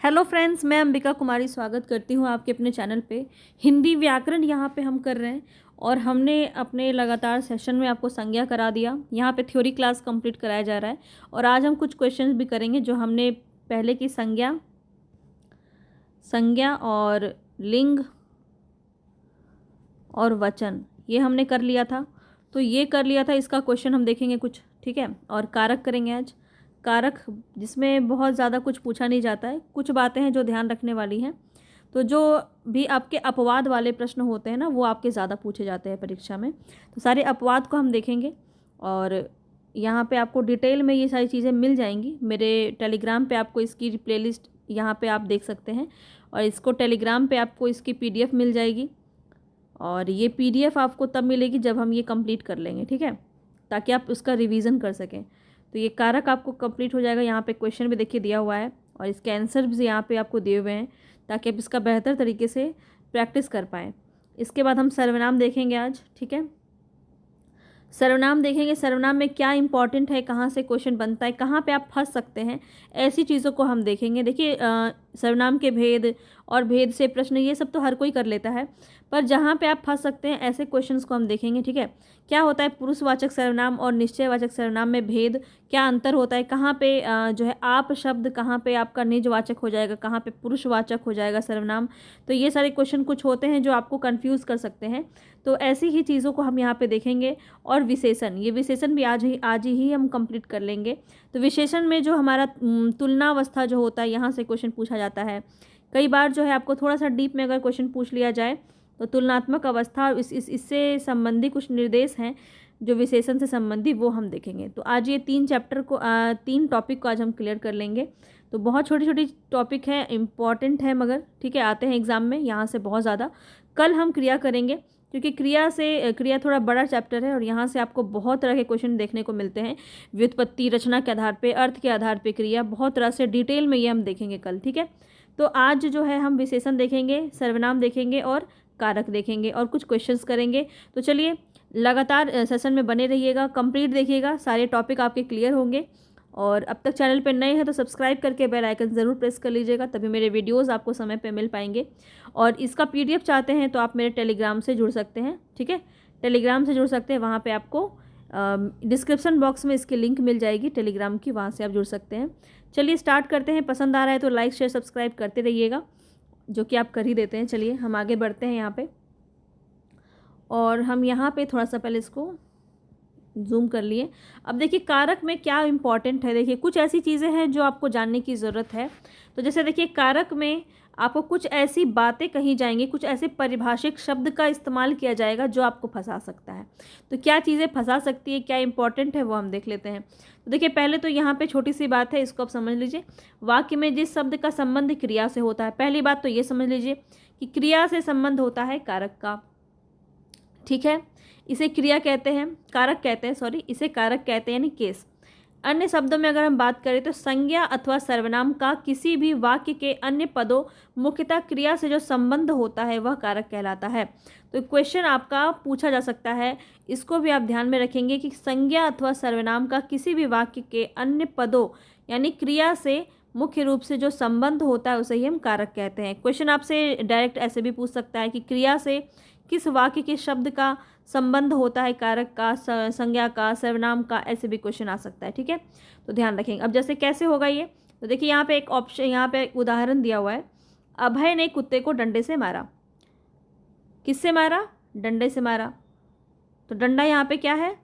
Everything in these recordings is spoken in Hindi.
हेलो फ्रेंड्स, मैं अंबिका कुमारी स्वागत करती हूँ आपके अपने चैनल पे। हिंदी व्याकरण यहाँ पे हम कर रहे हैं और हमने अपने लगातार सेशन में आपको संज्ञा करा दिया। यहाँ पे थ्योरी क्लास कंप्लीट कराया जा रहा है और आज हम कुछ क्वेश्चंस भी करेंगे जो हमने पहले की संज्ञा और लिंग और वचन ये हमने कर लिया था। तो ये कर लिया था, इसका क्वेश्चन हम देखेंगे कुछ, ठीक है। और कारक करेंगे आज, कारक जिसमें बहुत ज़्यादा कुछ पूछा नहीं जाता है, कुछ बातें हैं जो ध्यान रखने वाली हैं। तो जो भी आपके अपवाद वाले प्रश्न होते हैं ना, वो आपके ज़्यादा पूछे जाते हैं परीक्षा में। तो सारे अपवाद को हम देखेंगे और यहाँ पे आपको डिटेल में ये सारी चीज़ें मिल जाएंगी। मेरे टेलीग्राम पे आपको इसकी प्लेलिस्ट यहाँ पे आप देख सकते हैं और इसको टेलीग्राम पे आपको इसकी PDF मिल जाएगी और ये PDF आपको तब मिलेगी जब हम ये कंप्लीट कर लेंगे, ठीक है, ताकि आप उसका रिवीजन कर सकें। तो ये कारक आपको कंप्लीट हो जाएगा। यहाँ पे क्वेश्चन भी देखिए दिया हुआ है और इसके आंसर भी यहाँ पे आपको दिए हुए हैं ताकि आप इसका बेहतर तरीके से प्रैक्टिस कर पाएँ। इसके बाद हम सर्वनाम देखेंगे आज, ठीक है। सर्वनाम देखेंगे, सर्वनाम में क्या इंपॉर्टेंट है, कहाँ से क्वेश्चन बनता है, कहाँ पे आप फंस सकते हैं, ऐसी चीज़ों को हम देखेंगे। देखिए सर्वनाम के भेद और भेद से प्रश्न ये सब तो हर कोई कर लेता है, पर जहाँ पे आप फंस सकते हैं ऐसे क्वेश्चंस को हम देखेंगे, ठीक है। क्या होता है पुरुषवाचक सर्वनाम और निश्चयवाचक सर्वनाम में भेद, क्या अंतर होता है, कहाँ पे जो है आप शब्द कहाँ पे आपका निजवाचक हो जाएगा, कहाँ पे पुरुषवाचक हो जाएगा सर्वनाम। तो ये सारे क्वेश्चन कुछ होते हैं जो आपको कन्फ्यूज़ कर सकते हैं। तो ऐसी ही चीज़ों को हम यहाँ पे देखेंगे। और विशेषण, ये विशेषण भी आज ही हम कंप्लीट कर लेंगे। तो विशेषण में जो हमारा तुलनावस्था जो होता है, यहाँ से क्वेश्चन पूछा जाता है। कई बार जो है आपको थोड़ा सा डीप में अगर क्वेश्चन पूछ लिया जाए तो तुलनात्मक अवस्था इससे संबंधी कुछ निर्देश हैं जो विशेषण से संबंधी, वो हम देखेंगे। तो आज ये 3 टॉपिक को आज हम क्लियर कर लेंगे। तो बहुत छोटी छोटी टॉपिक है, इम्पॉर्टेंट है मगर, ठीक है, आते हैं एग्जाम में यहाँ से बहुत ज़्यादा। कल हम क्रिया करेंगे क्योंकि क्रिया थोड़ा बड़ा चैप्टर है और यहाँ से आपको बहुत तरह के क्वेश्चन देखने को मिलते हैं। व्युत्पत्ति, रचना के आधार पे, अर्थ के आधार पे क्रिया, बहुत तरह से डिटेल में ये हम देखेंगे कल, ठीक है। तो आज जो है हम विशेषण देखेंगे, सर्वनाम देखेंगे और कारक देखेंगे और कुछ क्वेश्चंस करेंगे। तो चलिए लगातार सेशन में बने रहिएगा, कंप्लीट देखिएगा, सारे टॉपिक आपके क्लियर होंगे। और अब तक चैनल पर नए हैं तो सब्सक्राइब करके बेल आइकन ज़रूर प्रेस कर लीजिएगा, तभी मेरे वीडियोस आपको समय पे मिल पाएंगे। और इसका PDF चाहते हैं तो आप मेरे टेलीग्राम से जुड़ सकते हैं, ठीक है, टेलीग्राम से जुड़ सकते हैं। वहाँ पे आपको डिस्क्रिप्शन बॉक्स में इसकी लिंक मिल जाएगी टेलीग्राम की, वहाँ से आप जुड़ सकते हैं। चलिए स्टार्ट करते हैं। पसंद आ रहा है तो लाइक शेयर सब्सक्राइब करते रहिएगा, जो कि आप कर ही देते हैं। चलिए हम आगे बढ़ते हैं यहाँ पे, और हम यहाँ पे थोड़ा सा पहले इसको जूम कर लिए। अब देखिए कारक में क्या इंपॉर्टेंट है, देखिए कुछ ऐसी चीज़ें हैं जो आपको जानने की ज़रूरत है। तो जैसे देखिए कारक में आपको कुछ ऐसी बातें कही जाएंगी, कुछ ऐसे परिभाषिक शब्द का इस्तेमाल किया जाएगा जो आपको फंसा सकता है। तो क्या चीज़ें फंसा सकती है, क्या इंपॉर्टेंट है, वो हम देख लेते हैं। तो देखिए पहले तो यहाँ पे छोटी सी बात है, इसको आप समझ लीजिए। वाक्य में जिस शब्द का संबंध क्रिया से होता है, पहली बात तो ये समझ लीजिए कि क्रिया से संबंध होता है कारक का, ठीक है। इसे क्रिया कहते हैं, कारक कहते हैं, सॉरी, इसे कारक कहते हैं, यानी केस। अन्य शब्दों में अगर हम बात करें तो संज्ञा अथवा सर्वनाम का किसी भी वाक्य के अन्य पदों, मुख्यतः क्रिया से जो संबंध होता है वह कारक कहलाता है। तो क्वेश्चन आपका पूछा जा सकता है, इसको भी आप ध्यान में रखेंगे कि संज्ञा अथवा सर्वनाम का किसी भी वाक्य के अन्य पदों यानी क्रिया से मुख्य रूप से जो संबंध होता है उसे ही हम कारक कहते हैं। क्वेश्चन आपसे डायरेक्ट ऐसे भी पूछ सकता है कि क्रिया से किस वाक्य के शब्द का संबंध होता है कारक का, संज्ञा का, सर्वनाम का, ऐसे भी क्वेश्चन आ सकता है, ठीक है। तो ध्यान रखेंगे। अब जैसे कैसे होगा ये, तो देखिए यहाँ पे एक ऑप्शन, यहाँ पे एक उदाहरण दिया हुआ है। अभय ने कुत्ते को डंडे से मारा। किससे मारा? डंडे से मारा। तो डंडा यहाँ पे क्या है?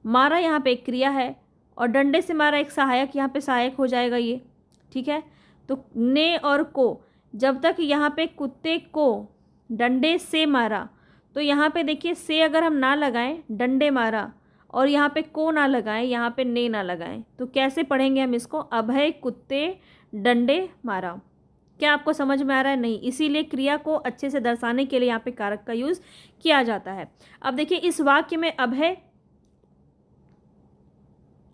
मारा यहाँ पे एक क्रिया है और डंडे से मारा एक सहायक, यहाँ पे सहायक हो जाएगा ये, ठीक है। तो ने और को, जब तक यहाँ पे कुत्ते को डंडे से मारा, तो यहाँ पे देखिए से अगर हम ना लगाएं, डंडे मारा, और यहाँ पे को ना लगाएं, यहाँ पे ने ना लगाएं, तो कैसे पढ़ेंगे हम इसको? अभय कुत्ते डंडे मारा। क्या आपको समझ में आ रहा है? नहीं। इसीलिए क्रिया को अच्छे से दर्शाने के लिए यहाँ पे कारक का यूज़ किया जाता है। अब देखिए इस वाक्य में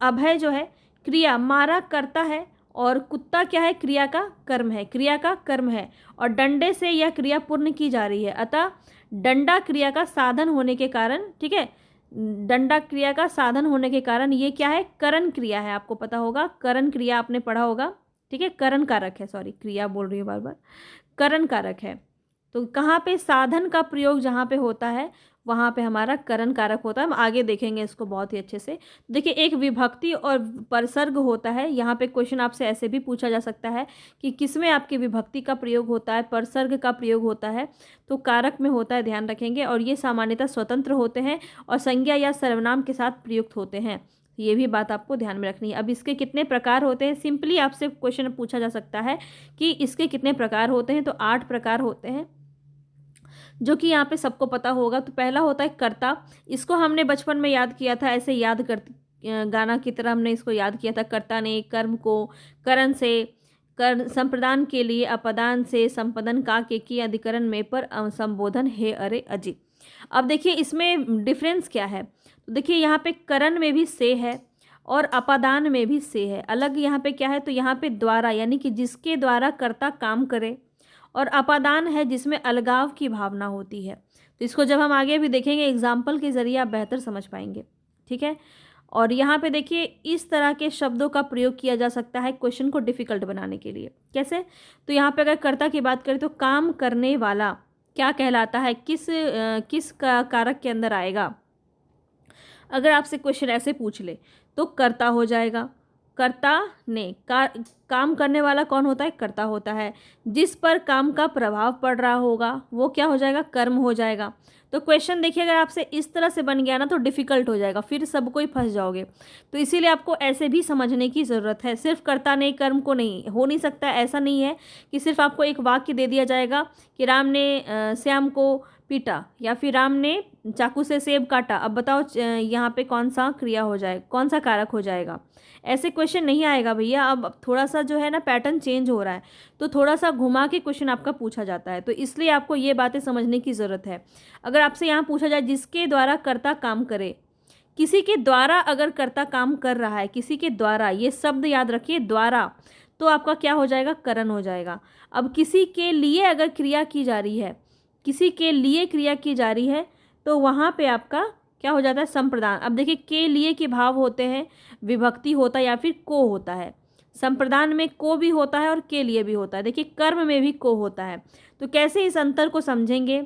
अभय जो है क्रिया, मारा करता है, और कुत्ता क्या है? क्रिया का कर्म है, क्रिया का कर्म है, और डंडे से यह क्रिया पूर्ण की जा रही है। अतः डंडा क्रिया का साधन होने के कारण, ठीक है, डंडा क्रिया का साधन होने के कारण ये क्या है, करण क्रिया है। आपको पता होगा, करण क्रिया आपने पढ़ा होगा, ठीक है। करण कारक है, सॉरी क्रिया बोल रही हूँ बार बार, करण कारक है। तो कहाँ पे साधन का प्रयोग जहाँ पे होता है वहाँ पे हमारा करण कारक होता है। हम आगे देखेंगे इसको बहुत ही अच्छे से। देखिए, एक विभक्ति और परसर्ग होता है। यहाँ पे क्वेश्चन आपसे ऐसे भी पूछा जा सकता है कि किसमें आपकी विभक्ति का प्रयोग होता है, परसर्ग का प्रयोग होता है। तो कारक में होता है, ध्यान रखेंगे। और ये सामान्यतः स्वतंत्र होते हैं और संज्ञा या सर्वनाम के साथ प्रयुक्त होते हैं। ये भी बात आपको ध्यान में रखनी है। अब इसके कितने प्रकार होते हैं, सिंपली आपसे क्वेश्चन पूछा जा सकता है कि इसके कितने प्रकार होते हैं। तो 8 प्रकार होते हैं, जो कि यहाँ पे सबको पता होगा। तो पहला होता है कर्ता। इसको हमने बचपन में याद किया था, ऐसे याद करते गाना की तरह हमने इसको याद किया था। कर्ता ने कर्म को करण से, कर संप्रदान के लिए अपदान से, संपदन का के की अधिकरण में पर संबोधन हे अरे अजि। अब देखिए इसमें डिफरेंस क्या है। तो देखिए यहाँ पे करण में भी से है और अपादान में भी से है। अलग यहाँ पे क्या है, तो यहाँ पे द्वारा यानी कि जिसके द्वारा कर्ता काम करे, और अपादान है जिसमें अलगाव की भावना होती है। तो इसको जब हम आगे भी देखेंगे एग्जाम्पल के ज़रिए आप बेहतर समझ पाएंगे, ठीक है। और यहाँ पे देखिए इस तरह के शब्दों का प्रयोग किया जा सकता है क्वेश्चन को डिफ़िकल्ट बनाने के लिए। कैसे, तो यहाँ पे अगर कर्ता की बात करें तो काम करने वाला क्या कहलाता है, किस का कारक के अंदर आएगा। अगर आपसे क्वेश्चन ऐसे पूछ ले तो कर्ता हो जाएगा। कर्ता ने काम करने वाला कौन होता है, कर्ता होता है। जिस पर काम का प्रभाव पड़ रहा होगा वो क्या हो जाएगा, कर्म हो जाएगा। तो क्वेश्चन देखिए अगर आपसे इस तरह से बन गया ना तो डिफ़िकल्ट हो जाएगा, फिर सब कोई फंस जाओगे। तो इसीलिए आपको ऐसे भी समझने की ज़रूरत है। सिर्फ कर्ता ने कर्म को नहीं, हो नहीं सकता, ऐसा नहीं है कि सिर्फ आपको एक वाक्य दे दिया जाएगा कि राम ने श्याम को पीटा या फिर राम ने चाकू से सेब काटा। अब बताओ यहाँ पे कौन सा क्रिया हो जाए, कौन सा कारक हो जाएगा। ऐसे क्वेश्चन नहीं आएगा भैया। अब थोड़ा सा जो है ना पैटर्न चेंज हो रहा है, तो थोड़ा सा घुमा के क्वेश्चन आपका पूछा जाता है। तो इसलिए आपको ये बातें समझने की ज़रूरत है। अगर आपसे यहाँ पूछा जाए जिसके द्वारा कर्ता काम करे, किसी के द्वारा अगर कर्ता काम कर रहा है, किसी के द्वारा, ये शब्द याद रखिए, द्वारा, तो आपका क्या हो जाएगा, करण हो जाएगा। अब किसी के लिए अगर क्रिया की जा रही है, किसी के लिए क्रिया की जा रही है, तो वहाँ पे आपका क्या हो जाता है, संप्रदान। अब देखिए के लिए के भाव होते हैं, विभक्ति होता है या फिर को होता है। संप्रदान में को भी होता है और के लिए भी होता है। देखिए कर्म में भी को होता है। तो कैसे इस अंतर को समझेंगे,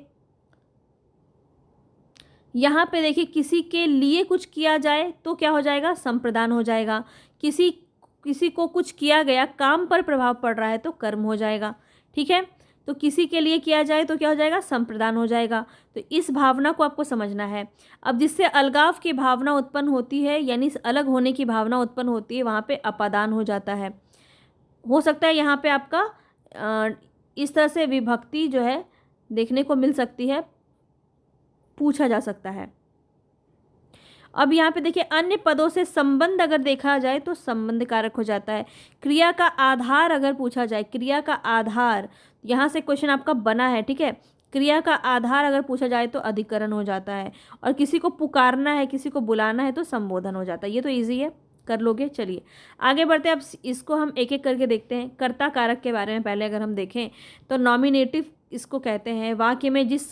यहाँ पे देखिए किसी के लिए कुछ किया जाए तो क्या हो जाएगा, संप्रदान हो जाएगा। किसी को कुछ किया गया, काम पर प्रभाव पड़ रहा है तो कर्म हो जाएगा, ठीक है। तो किसी के लिए किया जाए तो क्या हो जाएगा, संप्रदान हो जाएगा। तो इस भावना को आपको समझना है। अब जिससे अलगाव की भावना उत्पन्न होती है, यानी अलग होने की भावना उत्पन्न होती है, वहाँ पे अपादान हो जाता है। हो सकता है यहाँ पे आपका इस तरह से विभक्ति जो है देखने को मिल सकती है, पूछा जा सकता है। अब यहाँ पे देखिए अन्य पदों से संबंध अगर देखा जाए तो संबंध कारक हो जाता है। क्रिया का आधार अगर पूछा जाए, क्रिया का आधार, यहाँ से क्वेश्चन आपका बना है, ठीक है। क्रिया का आधार अगर पूछा जाए तो अधिकरण हो जाता है। और किसी को पुकारना है, किसी को बुलाना है तो संबोधन हो जाता है। ये तो ईजी है, कर लोगे। चलिए आगे बढ़ते हैं। अब इसको हम एक एक करके देखते हैं। कर्ता कारक के बारे में पहले अगर हम देखें तो नॉमिनेटिव इसको कहते हैं। वाक्य में जिस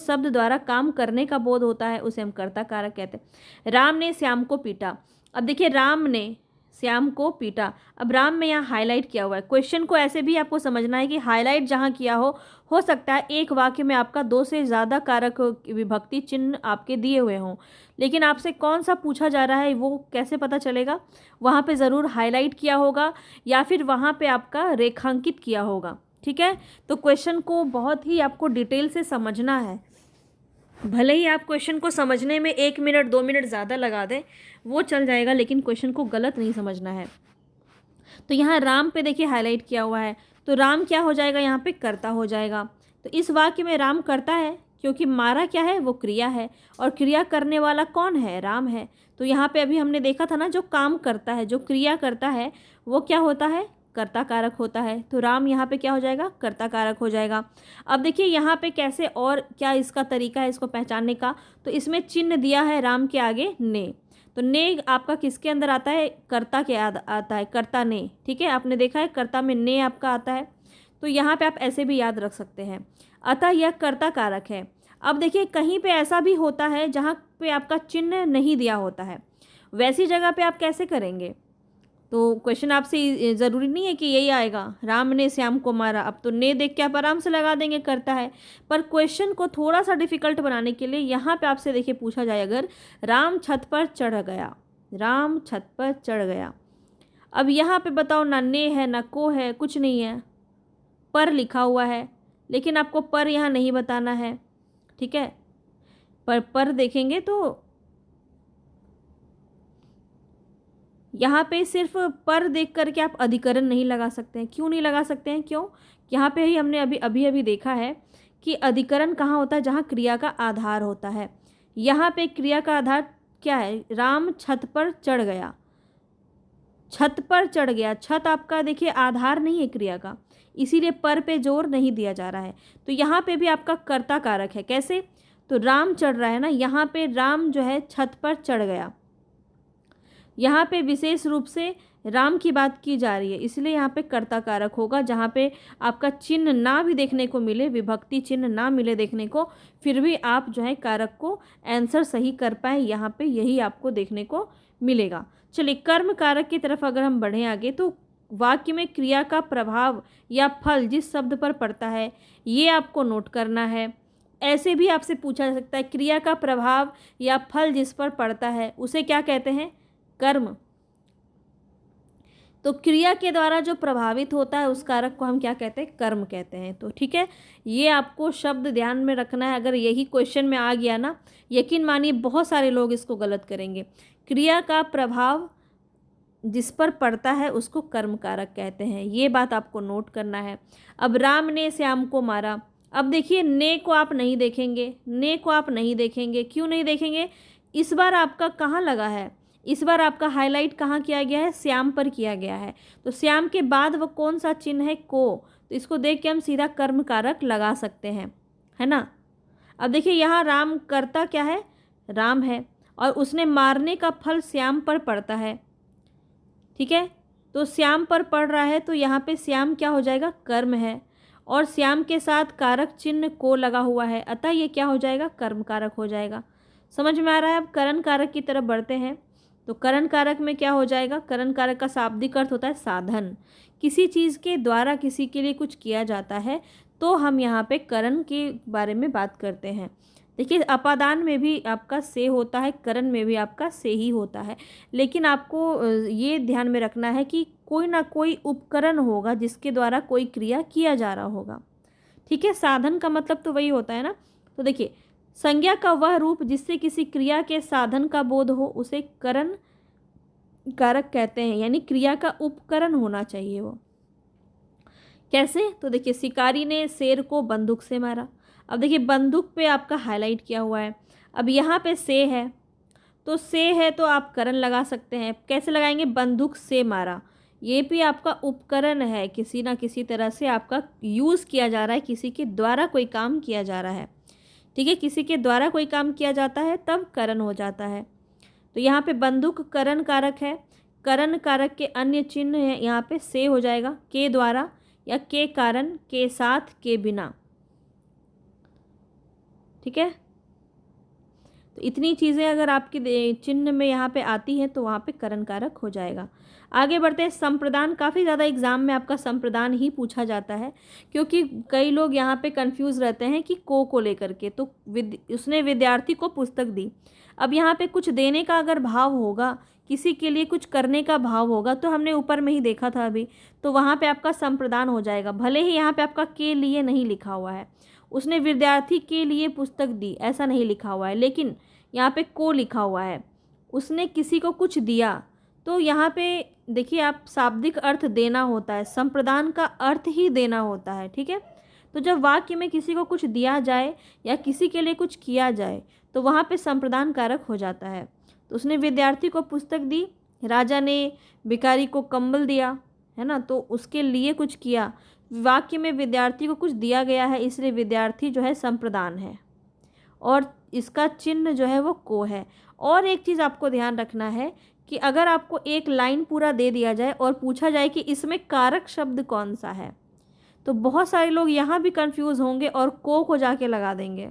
शब्द द्वारा काम करने का बोध होता है उसे हम कर्ता कारक कहते हैं। राम ने श्याम को पीटा। अब देखिए राम ने श्याम को पीटा। अब राम में यहाँ हाईलाइट किया हुआ है। क्वेश्चन को ऐसे भी आपको समझना है कि हाईलाइट जहाँ किया हो सकता है एक वाक्य में आपका 2 से ज़्यादा कारक विभक्ति चिन्ह आपके दिए हुए हों, लेकिन आपसे कौन सा पूछा जा रहा है वो कैसे पता चलेगा। वहाँ पे ज़रूर हाईलाइट किया होगा या फिर वहाँ पे आपका रेखांकित किया होगा, ठीक है। तो क्वेश्चन को बहुत ही आपको डिटेल से समझना है। भले ही आप क्वेश्चन को समझने में 1 मिनट 2 मिनट ज़्यादा लगा दें वो चल जाएगा, लेकिन क्वेश्चन को गलत नहीं समझना है। तो यहाँ राम पे देखिए हाईलाइट किया हुआ है, तो राम क्या हो जाएगा, यहाँ पे कर्ता हो जाएगा। तो इस वाक्य में राम कर्ता है क्योंकि मारा क्या है, वो क्रिया है, और क्रिया करने वाला कौन है, राम है। तो यहाँ पे अभी हमने देखा था ना, जो काम करता है, जो क्रिया करता है वो क्या होता है, कर्ता कारक होता है। तो राम यहाँ पे क्या हो जाएगा, कर्ता कारक हो जाएगा। अब देखिए यहाँ पे कैसे और क्या इसका तरीका है इसको पहचानने का। तो इसमें चिन्ह दिया है राम के आगे ने। तो ने आपका किसके अंदर आता है, कर्ता के आता है, कर्ता ने, ठीक है। आपने देखा है कर्ता में ने आपका आता है। तो यहाँ पे आप ऐसे भी याद रख सकते हैं। अतः यह कर्ता कारक है। अब देखिए कहीं पे ऐसा भी होता है जहाँ पे आपका चिन्ह नहीं दिया होता है, वैसी जगह पे आप कैसे करेंगे? तो क्वेश्चन आपसे ज़रूरी नहीं है कि यही आएगा, राम ने श्याम को मारा, अब तो ने देख के आप आराम से लगा देंगे करता है। पर क्वेश्चन को थोड़ा सा डिफिकल्ट बनाने के लिए यहाँ पे आपसे देखिए पूछा जाए, अगर राम छत पर चढ़ गया, राम छत पर चढ़ गया, अब यहाँ पे बताओ ना ने है ना को है, कुछ नहीं है, पर लिखा हुआ है, लेकिन आपको पर यहाँ नहीं बताना है, ठीक है। पर देखेंगे तो यहाँ पे सिर्फ पर देख करके आप अधिकरण नहीं लगा सकते हैं। क्यों नहीं लगा सकते हैं? क्यों? यहाँ पे ही हमने अभी देखा है कि अधिकरण कहाँ होता है, जहाँ क्रिया का आधार होता है। यहाँ पे क्रिया का आधार क्या है? राम छत पर चढ़ गया, छत पर चढ़ गया, छत आपका देखिए आधार नहीं है क्रिया का, इसीलिए पर पे जोर नहीं दिया जा रहा है। तो यहाँ पे भी आपका कर्ता कारक है। कैसे? तो राम चढ़ रहा है ना, यहाँ पे राम जो है छत पर चढ़ गया, यहाँ पे विशेष रूप से राम की बात की जा रही है, इसलिए यहाँ पे कर्ता कारक होगा। जहाँ पे आपका चिन्ह ना भी देखने को मिले, विभक्ति चिन्ह ना मिले देखने को, फिर भी आप जो है कारक को आंसर सही कर पाए, यहाँ पे यही आपको देखने को मिलेगा। चलिए कर्म कारक की तरफ अगर हम बढ़ें आगे, तो वाक्य में क्रिया का प्रभाव या फल जिस शब्द पर पड़ता है, ये आपको नोट करना है। ऐसे भी आपसे पूछा जा सकता है, क्रिया का प्रभाव या फल जिस पर पड़ता है उसे क्या कहते हैं? कर्म। तो क्रिया के द्वारा जो प्रभावित होता है उस कारक को हम क्या कहते हैं? कर्म कहते हैं। तो ठीक है, ये आपको शब्द ध्यान में रखना है। अगर यही क्वेश्चन में आ गया ना, यकीन मानिए बहुत सारे लोग इसको गलत करेंगे। क्रिया का प्रभाव जिस पर पड़ता है उसको कर्म कारक कहते हैं, ये बात आपको नोट करना है। अब राम ने श्याम को मारा, अब देखिए ने को आप नहीं देखेंगे, ने को आप नहीं देखेंगे। क्यों नहीं देखेंगे? इस बार आपका कहाँ लगा है? इस बार आपका हाईलाइट कहाँ किया गया है? श्याम पर किया गया है। तो श्याम के बाद वो कौन सा चिन्ह है? को। तो इसको देख के हम सीधा कर्म कारक लगा सकते हैं, है ना। अब देखिए यहाँ राम करता क्या है? राम है, और उसने मारने का फल श्याम पर पड़ता है, ठीक है। तो श्याम पर पड़ रहा है, तो यहाँ पे श्याम क्या हो जाएगा? कर्म है, और श्याम के साथ कारक चिन्ह को लगा हुआ है, अतः ये क्या हो जाएगा? कर्म कारक हो जाएगा। समझ में आ रहा है? अब करण कारक की तरफ बढ़ते हैं। तो करण कारक में क्या हो जाएगा? करण कारक का शाब्दिक अर्थ होता है साधन। किसी चीज़ के द्वारा किसी के लिए कुछ किया जाता है, तो हम यहाँ पे करण के बारे में बात करते हैं। देखिए अपादान में भी आपका से होता है, करण में भी आपका से ही होता है, लेकिन आपको ये ध्यान में रखना है कि कोई ना कोई उपकरण होगा जिसके द्वारा कोई क्रिया किया जा रहा होगा, ठीक है। साधन का मतलब तो वही होता है ना। तो देखिए संज्ञा का वह रूप जिससे किसी क्रिया के साधन का बोध हो उसे करण कारक कहते हैं, यानी क्रिया का उपकरण होना चाहिए वो। कैसे? तो देखिए शिकारी ने शेर को बंदूक से मारा। अब देखिए बंदूक पे आपका हाईलाइट किया हुआ है, अब यहाँ पे से है, तो से है तो आप करण लगा सकते हैं। कैसे लगाएंगे? बंदूक से मारा, ये भी आपका उपकरण है, किसी ना किसी तरह से आपका यूज़ किया जा रहा है, किसी के द्वारा कोई काम किया जा रहा है, ठीक है। किसी के द्वारा कोई काम किया जाता है तब करण हो जाता है। तो यहाँ पे बंदूक करण कारक है, करण कारक के अन्य चिन्ह है, यहाँ पे से हो जाएगा, के द्वारा या के कारण, के साथ, के बिना, ठीक है। तो इतनी चीज़ें अगर आपकी चिन्ह में यहाँ पे आती हैं तो वहाँ पे करण कारक हो जाएगा। आगे बढ़ते हैं। संप्रदान, काफ़ी ज़्यादा एग्जाम में आपका संप्रदान ही पूछा जाता है, क्योंकि कई लोग यहाँ पे कंफ्यूज रहते हैं कि को लेकर के। तो उसने विद्यार्थी को पुस्तक दी, अब यहाँ पे कुछ देने का अगर भाव होगा, किसी के लिए कुछ करने का भाव होगा, तो हमने ऊपर में ही देखा था अभी, तो वहाँ पे आपका संप्रदान हो जाएगा। भले ही यहाँ पे आपका के लिए नहीं लिखा हुआ है, उसने विद्यार्थी के लिए पुस्तक दी ऐसा नहीं लिखा हुआ है, लेकिन यहाँ पे को लिखा हुआ है, उसने किसी को कुछ दिया। तो यहाँ पे देखिए आप शाब्दिक अर्थ देना होता है, संप्रदान का अर्थ ही देना होता है, ठीक है। तो जब वाक्य में किसी को कुछ दिया जाए या किसी के लिए कुछ किया जाए तो वहाँ पे संप्रदान कारक हो जाता है। तो उसने विद्यार्थी को पुस्तक दी, राजा ने भिखारी को कंबल दिया, है ना, तो उसके लिए कुछ किया। वाक्य में विद्यार्थी को कुछ दिया गया है, इसलिए विद्यार्थी जो है संप्रदान है, और इसका चिन्ह जो है वो को है। और एक चीज़ आपको ध्यान रखना है कि अगर आपको एक लाइन पूरा दे दिया जाए और पूछा जाए कि इसमें कारक शब्द कौन सा है, तो बहुत सारे लोग यहाँ भी कंफ्यूज होंगे और को जाके लगा देंगे।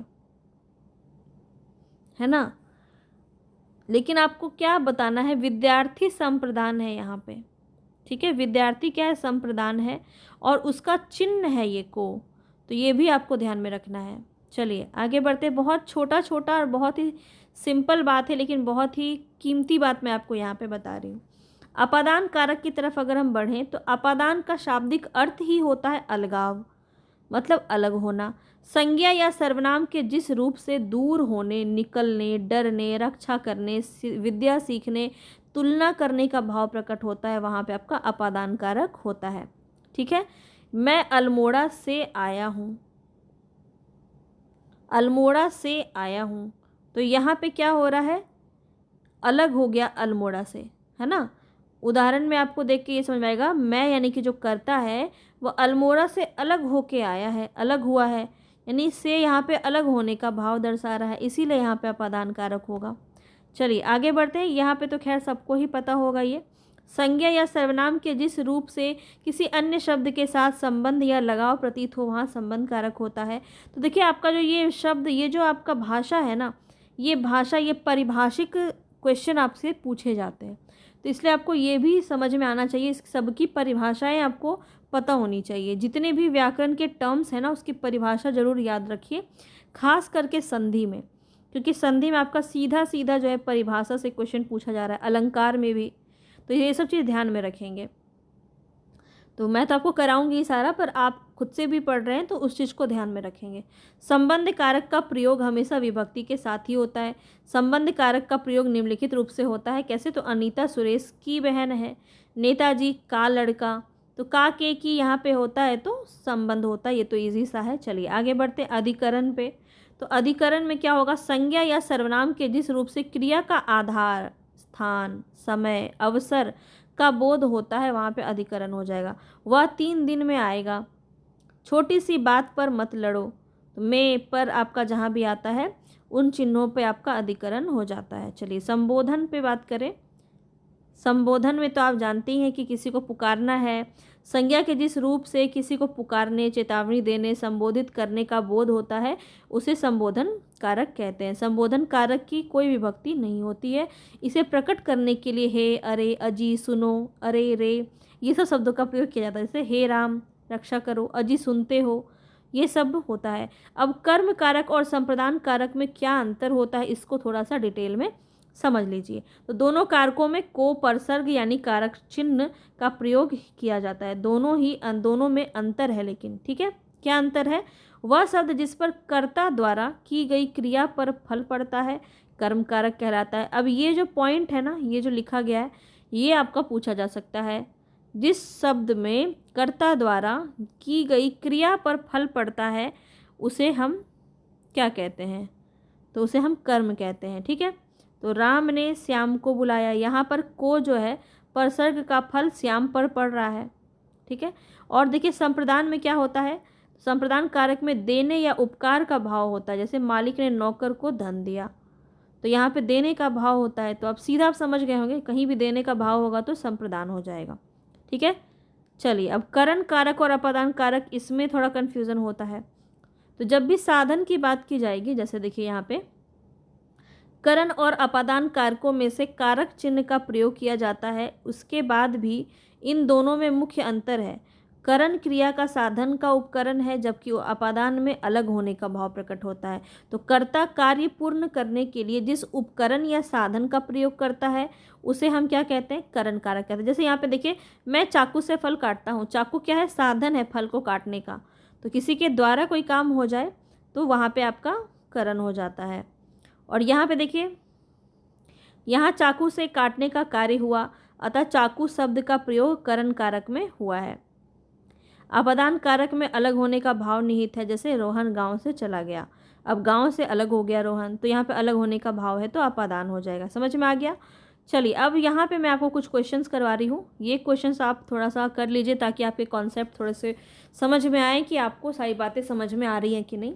है ना। लेकिन आपको क्या बताना है, विद्यार्थी संप्रदान है यहाँ पे, ठीक है। विद्यार्थी क्या है, संप्रदान है और उसका चिन्ह है ये को, तो ये भी आपको ध्यान में रखना है। चलिए आगे बढ़ते। बहुत छोटा छोटा और बहुत ही सिंपल बात है, लेकिन बहुत ही कीमती बात मैं आपको यहाँ पे बता रही हूँ। अपादान कारक की तरफ अगर हम बढ़ें तो अपादान का शाब्दिक अर्थ ही होता है अलगाव, मतलब अलग होना। संज्ञा या सर्वनाम के जिस रूप से दूर होने, निकलने, डरने, रक्षा करने, विद्या सीखने, तुलना करने का भाव प्रकट होता है, वहाँ पे आपका अपादान कारक होता है, ठीक है। मैं अल्मोड़ा से आया हूँ, अल्मोड़ा से आया हूँ, तो यहाँ पे क्या हो रहा है, अलग हो गया अल्मोड़ा से, है ना। उदाहरण में आपको देख के ये समझ आएगा, मैं यानी कि जो करता है वो अल्मोड़ा से अलग होके आया है, अलग हुआ है, यानी से यहाँ पे अलग होने का भाव दर्शा रहा है, इसीलिए यहाँ पे अपादान कारक होगा। चलिए आगे बढ़ते हैं। यहाँ पे तो खैर सबको ही पता होगा ये। संज्ञा या सर्वनाम के जिस रूप से किसी अन्य शब्द के साथ संबंध या लगाव प्रतीत हो, वहाँ संबंध कारक होता है। तो देखिए आपका जो ये शब्द, ये जो आपका भाषा है ना, ये भाषा, ये पारिभाषिक क्वेश्चन आपसे पूछे जाते हैं, तो इसलिए आपको ये भी समझ में आना चाहिए, इस सबकी परिभाषाएं आपको पता होनी चाहिए। जितने भी व्याकरण के टर्म्स हैं ना, उसकी परिभाषा जरूर याद रखिए, खास करके संधि में, क्योंकि संधि में आपका सीधा सीधा जो है परिभाषा से क्वेश्चन पूछा जा रहा है, अलंकार में भी, तो ये सब चीज़ ध्यान में रखेंगे। तो मैं तो आपको कराऊंगी सारा, पर आप खुद से भी पढ़ रहे हैं तो उस चीज़ को ध्यान में रखेंगे। संबंध कारक का प्रयोग हमेशा विभक्ति के साथ ही होता है। संबंध कारक का प्रयोग निम्नलिखित रूप से होता है, कैसे, तो अनीता सुरेश की बहन है, नेताजी का लड़का, तो का के की यहाँ पे होता है तो संबंध होता है, ये तो ईजी सा है। चलिए आगे बढ़ते अधिकरण पे। तो अधिकरण में क्या होगा, संज्ञा या सर्वनाम के जिस रूप से क्रिया का आधार, स्थान, समय, अवसर का बोध होता है, वहाँ पे अधिकरण हो जाएगा। वह 3 दिन में आएगा, छोटी सी बात पर मत लड़ो, तो में पर आपका जहाँ भी आता है उन चिन्हों पे आपका अधिकरण हो जाता है। चलिए संबोधन पे बात करें। संबोधन में तो आप जानते ही हैं कि किसी को पुकारना है, संज्ञा के जिस रूप से किसी को पुकारने, चेतावनी देने, संबोधित करने का बोध होता है, उसे संबोधन कारक कहते हैं। संबोधन कारक की कोई विभक्ति नहीं होती है। इसे प्रकट करने के लिए हे, अरे, अजी, सुनो, अरे, रे, ये सब शब्दों का प्रयोग किया जाता है। जैसे हे राम रक्षा करो, अजी सुनते हो, ये सब होता है। अब कर्म कारक और संप्रदान कारक में क्या अंतर होता है, इसको थोड़ा सा डिटेल में समझ लीजिए। तो दोनों कारकों में को परसर्ग यानी कारक चिन्ह का प्रयोग किया जाता है। दोनों में अंतर है, लेकिन ठीक है, क्या अंतर है, वह शब्द जिस पर कर्ता द्वारा की गई क्रिया पर फल पड़ता है कर्म कारक कहलाता है। अब ये जो पॉइंट है ना, ये जो लिखा गया है, ये आपका पूछा जा सकता है। जिस शब्द में कर्ता द्वारा की गई क्रिया पर फल पड़ता है उसे हम क्या कहते हैं, तो उसे हम कर्म कहते हैं, ठीक है। तो राम ने श्याम को बुलाया, यहाँ पर को जो है परसर्ग का फल श्याम पर पड़ रहा है, ठीक है। और देखिए संप्रदान में क्या होता है, संप्रदान कारक में देने या उपकार का भाव होता है। जैसे मालिक ने नौकर को धन दिया, तो यहाँ पे देने का भाव होता है, तो अब सीधा आप समझ गए होंगे, कहीं भी देने का भाव होगा तो संप्रदान हो जाएगा, ठीक है। चलिए अब करण कारक और अपादान कारक, इसमें थोड़ा कन्फ्यूज़न होता है। तो जब भी साधन की बात की जाएगी, जैसे देखिए यहाँ पे करण और अपादान कारकों में से कारक चिन्ह का प्रयोग किया जाता है, उसके बाद भी इन दोनों में मुख्य अंतर है। करण क्रिया का साधन का उपकरण है, जबकि अपादान में अलग होने का भाव प्रकट होता है। तो कर्ता कार्य पूर्ण करने के लिए जिस उपकरण या साधन का प्रयोग करता है उसे हम क्या कहते हैं, करण कारक कहते हैं। जैसे यहाँ पे देखिए, मैं चाकू से फल काटता हूँ, चाकू क्या है, साधन है फल को काटने का, तो किसी के द्वारा कोई काम हो जाए तो वहाँ पे आपका करण हो जाता है। और यहाँ पे देखिए, यहाँ चाकू से काटने का कार्य हुआ, अतः चाकू शब्द का प्रयोग करण कारक में हुआ है। अपादान कारक में अलग होने का भाव निहित है, जैसे रोहन गांव से चला गया, अब गांव से अलग हो गया रोहन, तो यहाँ पे अलग होने का भाव है तो अपादान हो जाएगा। समझ में आ गया। चलिए अब यहाँ पे मैं आपको कुछ क्वेश्चंस करवा रही हूँ, ये क्वेश्चंस आप थोड़ा सा कर लीजिए ताकि आपके कॉन्सेप्ट थोड़े से समझ में आए कि आपको सारी बातें समझ में आ रही हैं कि नहीं।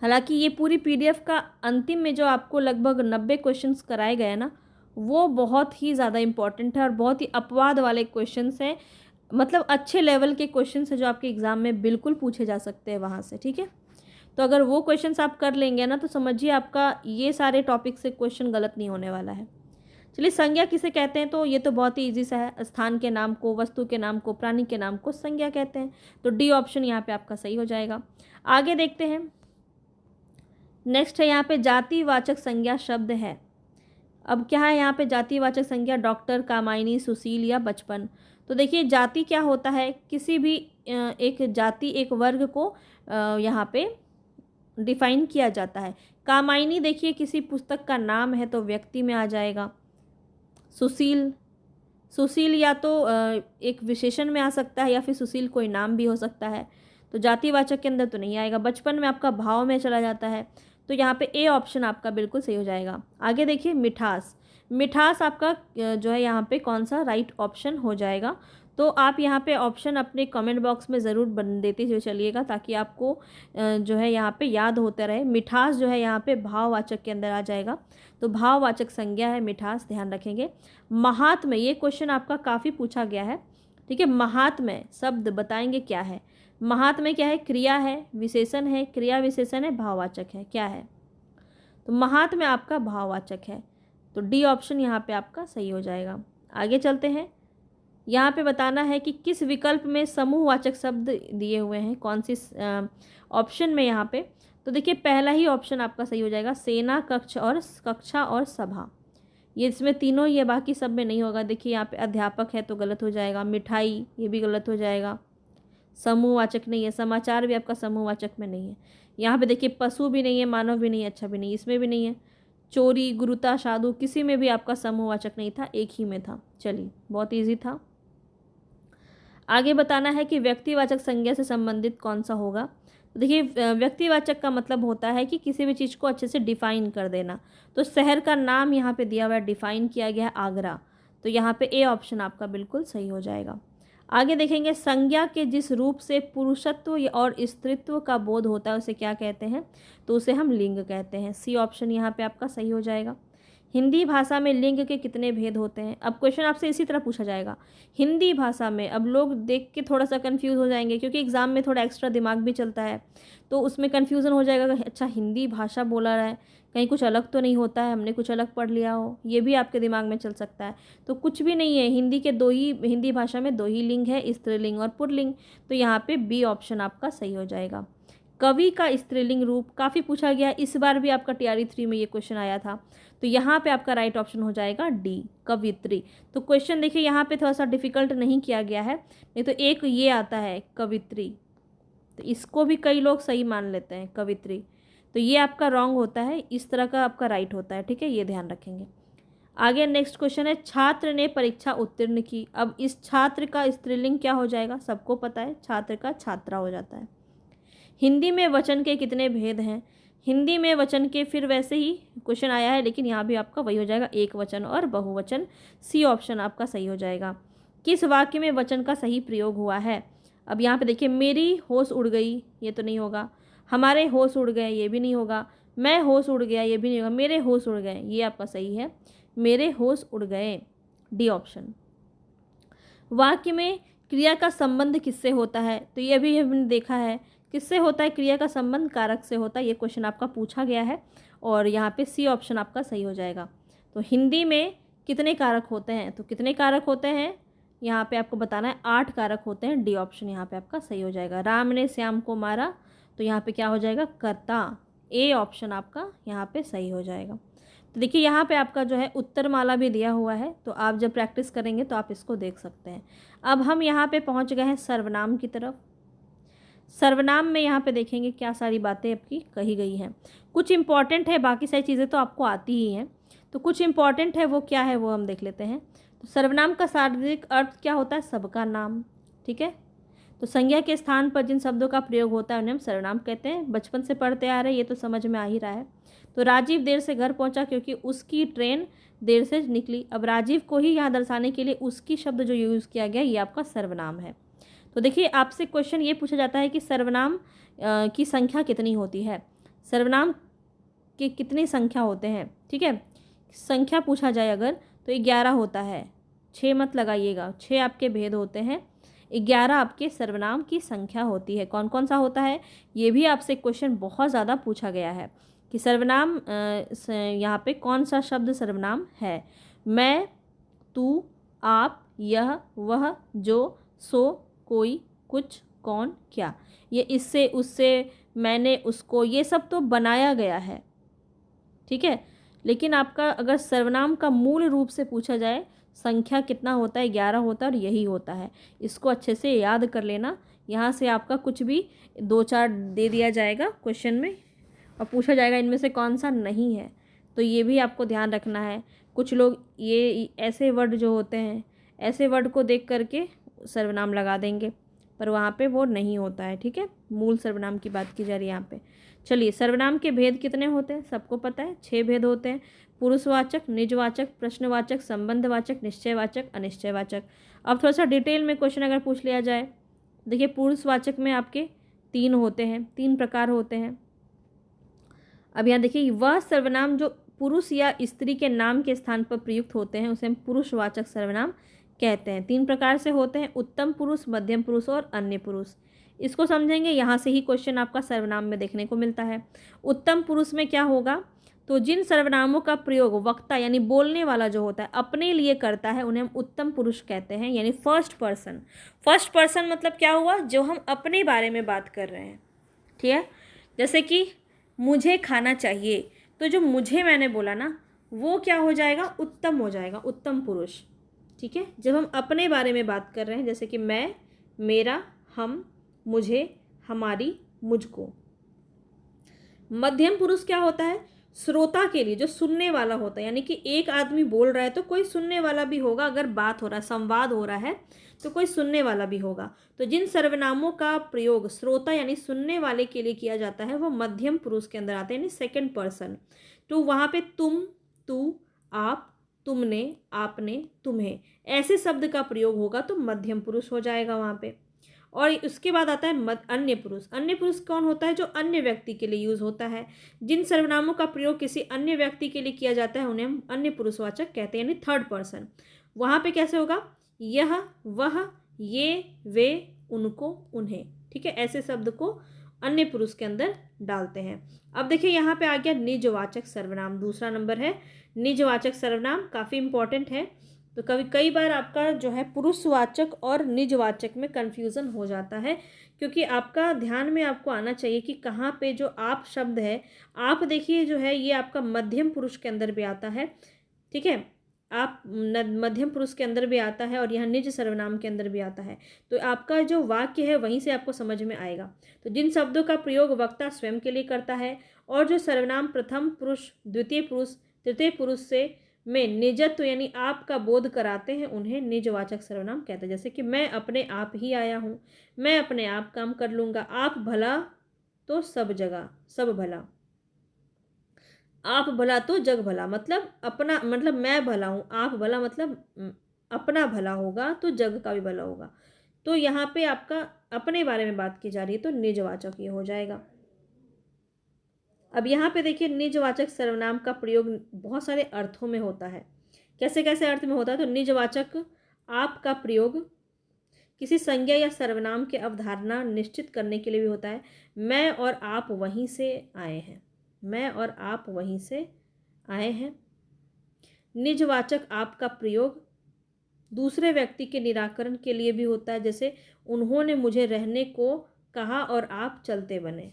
हालांकि ये पूरी PDF का अंतिम में जो आपको लगभग 90 क्वेश्चंस कराए गए ना, वो बहुत ही ज़्यादा इंपॉर्टेंट है और बहुत ही अपवाद वाले क्वेश्चंस हैं, मतलब अच्छे लेवल के क्वेश्चंस हैं जो आपके एग्ज़ाम में बिल्कुल पूछे जा सकते हैं वहाँ से, ठीक है। तो अगर वो क्वेश्चंस आप कर लेंगे ना तो समझिए आपका ये सारे टॉपिक से क्वेश्चन गलत नहीं होने वाला है। चलिए, संज्ञा किसे कहते हैं, तो ये तो बहुत ही ईजी सा है। स्थान के नाम को, वस्तु के नाम को, प्राणी के नाम को संज्ञा कहते हैं। तो डी ऑप्शन यहाँ पे आपका सही हो जाएगा। आगे देखते हैं। नेक्स्ट है यहाँ पे जातिवाचक संज्ञा शब्द है। अब क्या है यहाँ पे जातिवाचक संज्ञा, डॉक्टर, कामायनी, सुशील या बचपन। तो देखिए, जाति क्या होता है, किसी भी एक जाति, एक वर्ग को यहाँ पे डिफाइन किया जाता है। कामायनी देखिए किसी पुस्तक का नाम है तो व्यक्ति में आ जाएगा। सुशील, सुशील या तो एक विशेषण में आ सकता है या फिर सुशील कोई नाम भी हो सकता है, तो जातिवाचक के अंदर तो नहीं आएगा। बचपन में आपका भाव में चला जाता है, तो यहाँ पे ए ऑप्शन आपका बिल्कुल सही हो जाएगा। आगे देखिए, मिठास, मिठास आपका जो है यहाँ पे कौन सा राइट ऑप्शन हो जाएगा। तो आप यहाँ पे ऑप्शन अपने कमेंट बॉक्स में ज़रूर बन देते हुए चलिएगा, ताकि आपको जो है यहाँ पे याद होते रहे। मिठास जो है यहाँ पे भाववाचक के अंदर आ जाएगा, तो भाववाचक संज्ञा है मिठास, ध्यान रखेंगे। महात्म्य, ये क्वेश्चन आपका काफ़ी पूछा गया है, ठीक है। महात्म्य शब्द बताएंगे क्या है। महात्म्य क्या है, क्रिया है, विशेषण है, क्रिया विशेषण है, भाववाचक है, क्या है। तो महात्म्य आपका भाववाचक है, तो डी ऑप्शन यहाँ पे आपका सही हो जाएगा। आगे चलते हैं। यहाँ पे बताना है कि किस विकल्प में समूहवाचक शब्द दिए हुए हैं, कौन सी ऑप्शन में यहाँ पे। तो देखिए, पहला ही ऑप्शन आपका सही हो जाएगा, सेना, कक्ष और कक्षा और सभा। ये इसमें तीनों, ये बाकी सब में नहीं होगा। देखिए यहाँ पे अध्यापक है तो गलत हो जाएगा। मिठाई, ये भी गलत हो जाएगा, समूहवाचक नहीं है। समाचार भी आपका समूहवाचक में नहीं है। यहाँ पे देखिए, पशु भी नहीं है, मानव भी नहीं है, अच्छा भी नहीं, इसमें भी नहीं है। चोरी, गुरुता, साधु, किसी में भी आपका समूहवाचक नहीं था, एक ही में था। चलिए, बहुत ईजी था। आगे बताना है कि व्यक्तिवाचक संज्ञा से संबंधित कौन सा होगा। तो देखिए, व्यक्तिवाचक का मतलब होता है कि किसी भी चीज़ को अच्छे से डिफाइन कर देना। तो शहर का नाम यहाँ पे दिया हुआ है, डिफाइन किया गया है, आगरा। तो यहाँ पे ए ऑप्शन आपका बिल्कुल सही हो जाएगा। आगे देखेंगे, संज्ञा के जिस रूप से पुरुषत्व और स्त्रीत्व का बोध होता है उसे क्या कहते हैं, तो उसे हम लिंग कहते हैं। सी ऑप्शन यहाँ पे आपका सही हो जाएगा। हिंदी भाषा में लिंग के कितने भेद होते हैं। अब क्वेश्चन आपसे इसी तरह पूछा जाएगा हिंदी भाषा में। अब लोग देख के थोड़ा सा कंफ्यूज हो जाएंगे, क्योंकि एग्ज़ाम में थोड़ा एक्स्ट्रा दिमाग भी चलता है, तो उसमें कन्फ्यूज़न हो जाएगा कि अच्छा हिंदी भाषा बोला रहा है, कहीं कुछ अलग तो नहीं होता है, हमने कुछ अलग पढ़ लिया हो, ये भी आपके दिमाग में चल सकता है। तो कुछ भी नहीं है, हिंदी भाषा में दो ही लिंग है, स्त्रीलिंग और पुल्लिंग। तो यहाँ पे बी ऑप्शन आपका सही हो जाएगा। कवि का स्त्रीलिंग रूप काफ़ी पूछा गया, इस बार भी आपका TRE 3 में ये क्वेश्चन आया था, तो यहाँ पे आपका राइट ऑप्शन हो जाएगा डी, कवित्री। तो क्वेश्चन देखिए, यहाँ पे थोड़ा सा डिफिकल्ट नहीं किया गया है, नहीं तो एक ये आता है कवित्री, तो इसको भी कई लोग सही मान लेते हैं कवित्री, तो ये आपका रॉन्ग होता है, इस तरह का आपका राइट होता है, ठीक है, ये ध्यान रखेंगे। आगे नेक्स्ट क्वेश्चन है, छात्र ने परीक्षा उत्तीर्ण की। अब इस छात्र का स्त्रीलिंग क्या हो जाएगा, सबको पता है, छात्र का छात्रा हो जाता है। हिंदी में वचन के कितने भेद हैं। हिंदी में वचन के फिर वैसे ही क्वेश्चन आया है, लेकिन यहाँ भी आपका वही हो जाएगा, एक वचन और बहुवचन। सी ऑप्शन आपका सही हो जाएगा। किस वाक्य में वचन का सही प्रयोग हुआ है। अब यहाँ पे देखिए, मेरी होश उड़ गई, ये तो नहीं होगा। हमारे होश उड़ गए, ये भी नहीं होगा। मैं होश उड़ गया, ये भी नहीं होगा। मेरे होश उड़ गए, ये आपका सही है, मेरे होश उड़ गए, डी ऑप्शन। वाक्य में क्रिया का संबंध किससे होता है, तो ये भी हमने देखा है, किससे होता है क्रिया का संबंध, कारक से होता है। ये क्वेश्चन आपका पूछा गया है, और यहाँ पे सी ऑप्शन आपका सही हो जाएगा। तो हिंदी में कितने कारक होते हैं, तो कितने कारक होते हैं यहाँ पे आपको बताना है, 8 कारक होते हैं, डी ऑप्शन यहाँ पे आपका सही हो जाएगा। राम ने श्याम को मारा, तो यहाँ पे क्या हो जाएगा, कर्ता, ए ऑप्शन आपका यहाँ पे सही हो जाएगा। तो देखिए, यहाँ पे आपका जो है उत्तरमाला भी दिया हुआ है, तो आप जब प्रैक्टिस करेंगे तो आप इसको देख सकते हैं। अब हम यहाँ पे पहुँच गए हैं सर्वनाम की तरफ। सर्वनाम में यहाँ पे देखेंगे क्या सारी बातें आपकी कही गई हैं। कुछ इंपॉर्टेंट है, बाकी सारी चीज़ें तो आपको आती ही हैं, तो कुछ इंपॉर्टेंट है वो क्या है वो हम देख लेते हैं। तो सर्वनाम का शाब्दिक अर्थ क्या होता है, सबका नाम, ठीक है। तो संज्ञा के स्थान पर जिन शब्दों का प्रयोग होता है उन्हें हम सर्वनाम कहते हैं। बचपन से पढ़ते आ रहे हैं, ये तो समझ में आ ही रहा है। तो राजीव देर से घर पहुंचा क्योंकि उसकी ट्रेन देर से निकली। अब राजीव को ही यहाँ दर्शाने के लिए उसकी शब्द जो यूज़ किया गया, ये आपका सर्वनाम है। तो देखिए, आपसे क्वेश्चन ये पूछा जाता है कि सर्वनाम की संख्या कितनी होती है, सर्वनाम के कितनी संख्या होते हैं, ठीक है। संख्या पूछा जाए अगर, तो 11 होता है, 6 मत लगाइएगा, 6 आपके भेद होते हैं। 11 आपके सर्वनाम की संख्या होती है। कौन कौन सा होता है, ये भी आपसे क्वेश्चन बहुत ज़्यादा पूछा गया है कि सर्वनाम यहाँ पे कौन सा शब्द सर्वनाम है। मैं, तू, आप, यह, वह, जो, सो, कोई, कुछ, कौन, क्या, ये इससे, उससे, मैंने, उसको, ये सब तो बनाया गया है, ठीक है। लेकिन आपका अगर सर्वनाम का मूल रूप से पूछा जाए, संख्या कितना होता है, 11 होता है और यही होता है। इसको अच्छे से याद कर लेना। यहाँ से आपका कुछ भी 2-4 दे दिया जाएगा क्वेश्चन में और पूछा जाएगा इनमें से कौन सा नहीं है, तो ये भी आपको ध्यान रखना है। कुछ लोग ये ऐसे वर्ड जो होते हैं, ऐसे वर्ड को देख करके सर्वनाम लगा देंगे, पर वहाँ पे वो नहीं होता है, ठीक है। मूल सर्वनाम की बात की जा रही है यहाँ पे। चलिए, सर्वनाम के भेद कितने होते हैं, सबको पता है, 6 भेद होते हैं। पुरुषवाचक, निजवाचक, प्रश्नवाचक, संबंधवाचक, निश्चयवाचक, अनिश्चयवाचक। अब थोड़ा सा डिटेल में क्वेश्चन अगर पूछ लिया जाए, देखिए पुरुषवाचक में आपके 3 होते हैं, 3 प्रकार होते हैं। अब यहाँ देखिए, वह सर्वनाम जो पुरुष या स्त्री के नाम के स्थान पर प्रयुक्त होते हैं उसे हम पुरुषवाचक सर्वनाम कहते हैं। 3 प्रकार से होते हैं, उत्तम पुरुष, मध्यम पुरुष और अन्य पुरुष। इसको समझेंगे, यहाँ से ही क्वेश्चन आपका सर्वनाम में देखने को मिलता है। उत्तम पुरुष में क्या होगा, तो जिन सर्वनामों का प्रयोग वक्ता यानी बोलने वाला जो होता है अपने लिए करता है उन्हें हम उत्तम पुरुष कहते हैं, यानी फर्स्ट पर्सन। फर्स्ट पर्सन मतलब क्या हुआ, जो हम अपने बारे में बात कर रहे हैं, ठीक है। जैसे कि मुझे खाना चाहिए, तो जो मुझे मैंने बोला ना, वो क्या हो जाएगा, उत्तम हो जाएगा, उत्तम पुरुष, ठीक है। जब हम अपने बारे में बात कर रहे हैं, जैसे कि मैं, मेरा, हम, मुझे, हमारी, मुझको। मध्यम पुरुष क्या होता है, श्रोता के लिए, जो सुनने वाला होता है, यानी कि एक आदमी बोल रहा है तो कोई सुनने वाला भी होगा, अगर बात हो रहा है, संवाद हो रहा है तो कोई सुनने वाला भी होगा। तो जिन सर्वनामों का प्रयोग श्रोता यानी सुनने वाले के लिए किया जाता है वो मध्यम पुरुष के अंदर आते हैं, यानी सेकंड पर्सन। तो वहाँ पे तुम, तू, आप, तुमने, आपने, तुम्हें, ऐसे शब्द का प्रयोग होगा तो मध्यम पुरुष हो जाएगा वहाँ पे। और उसके बाद आता है अन्य पुरुष। अन्य पुरुष कौन होता है, जो अन्य व्यक्ति के लिए यूज़ होता है। जिन सर्वनामों का प्रयोग किसी अन्य व्यक्ति के लिए किया जाता है उन्हें हम अन्य पुरुषवाचक कहते हैं, यानी थर्ड पर्सन। वहाँ पे कैसे होगा, यह, वह, ये, वे, उनको, उन्हें, ठीक है। ऐसे शब्द को अन्य पुरुष के अंदर डालते हैं। अब देखिए यहाँ पे आ गया निजवाचक सर्वनाम, दूसरा नंबर है निजवाचक सर्वनाम, काफ़ी इंपॉर्टेंट है। तो कई बार आपका जो है पुरुषवाचक और निजवाचक में कन्फ्यूज़न हो जाता है, क्योंकि आपका ध्यान में आपको आना चाहिए कि कहाँ पे जो आप शब्द है, आप देखिए जो है ये आपका मध्यम पुरुष के अंदर भी आता है, ठीक है। आप मध्यम पुरुष के अंदर भी आता है और यहाँ निज सर्वनाम के अंदर भी आता है। तो आपका जो वाक्य है वहीं से आपको समझ में आएगा। तो जिन शब्दों का प्रयोग वक्ता स्वयं के लिए करता है और जो सर्वनाम प्रथम पुरुष, द्वितीय पुरुष, तृतीय पुरुष से में निजत्व यानी आप का बोध कराते हैं उन्हें निजवाचक सर्वनाम कहते हैं। जैसे कि मैं अपने आप ही आया हूँ, मैं अपने आप काम कर लूँगा, आप भला तो सब जगह सब भला, आप भला तो जग भला, मतलब अपना, मतलब मैं भला हूँ, आप भला मतलब अपना भला होगा तो जग का भी भला होगा। तो यहाँ पे आपका अपने बारे में बात की जा रही है तो निजवाचक ये हो जाएगा। अब यहाँ पे देखिए निजवाचक सर्वनाम का प्रयोग बहुत सारे अर्थों में होता है। कैसे कैसे अर्थ में होता है, तो निजवाचक आप का प्रयोग किसी संज्ञा या सर्वनाम के अवधारणा निश्चित करने के लिए भी होता है। मैं और आप वहीं से आए हैं, मैं और आप वहीं से आए हैं। निजवाचक आप का प्रयोग दूसरे व्यक्ति के निराकरण के लिए भी होता है, जैसे उन्होंने मुझे रहने को कहा और आप चलते बने।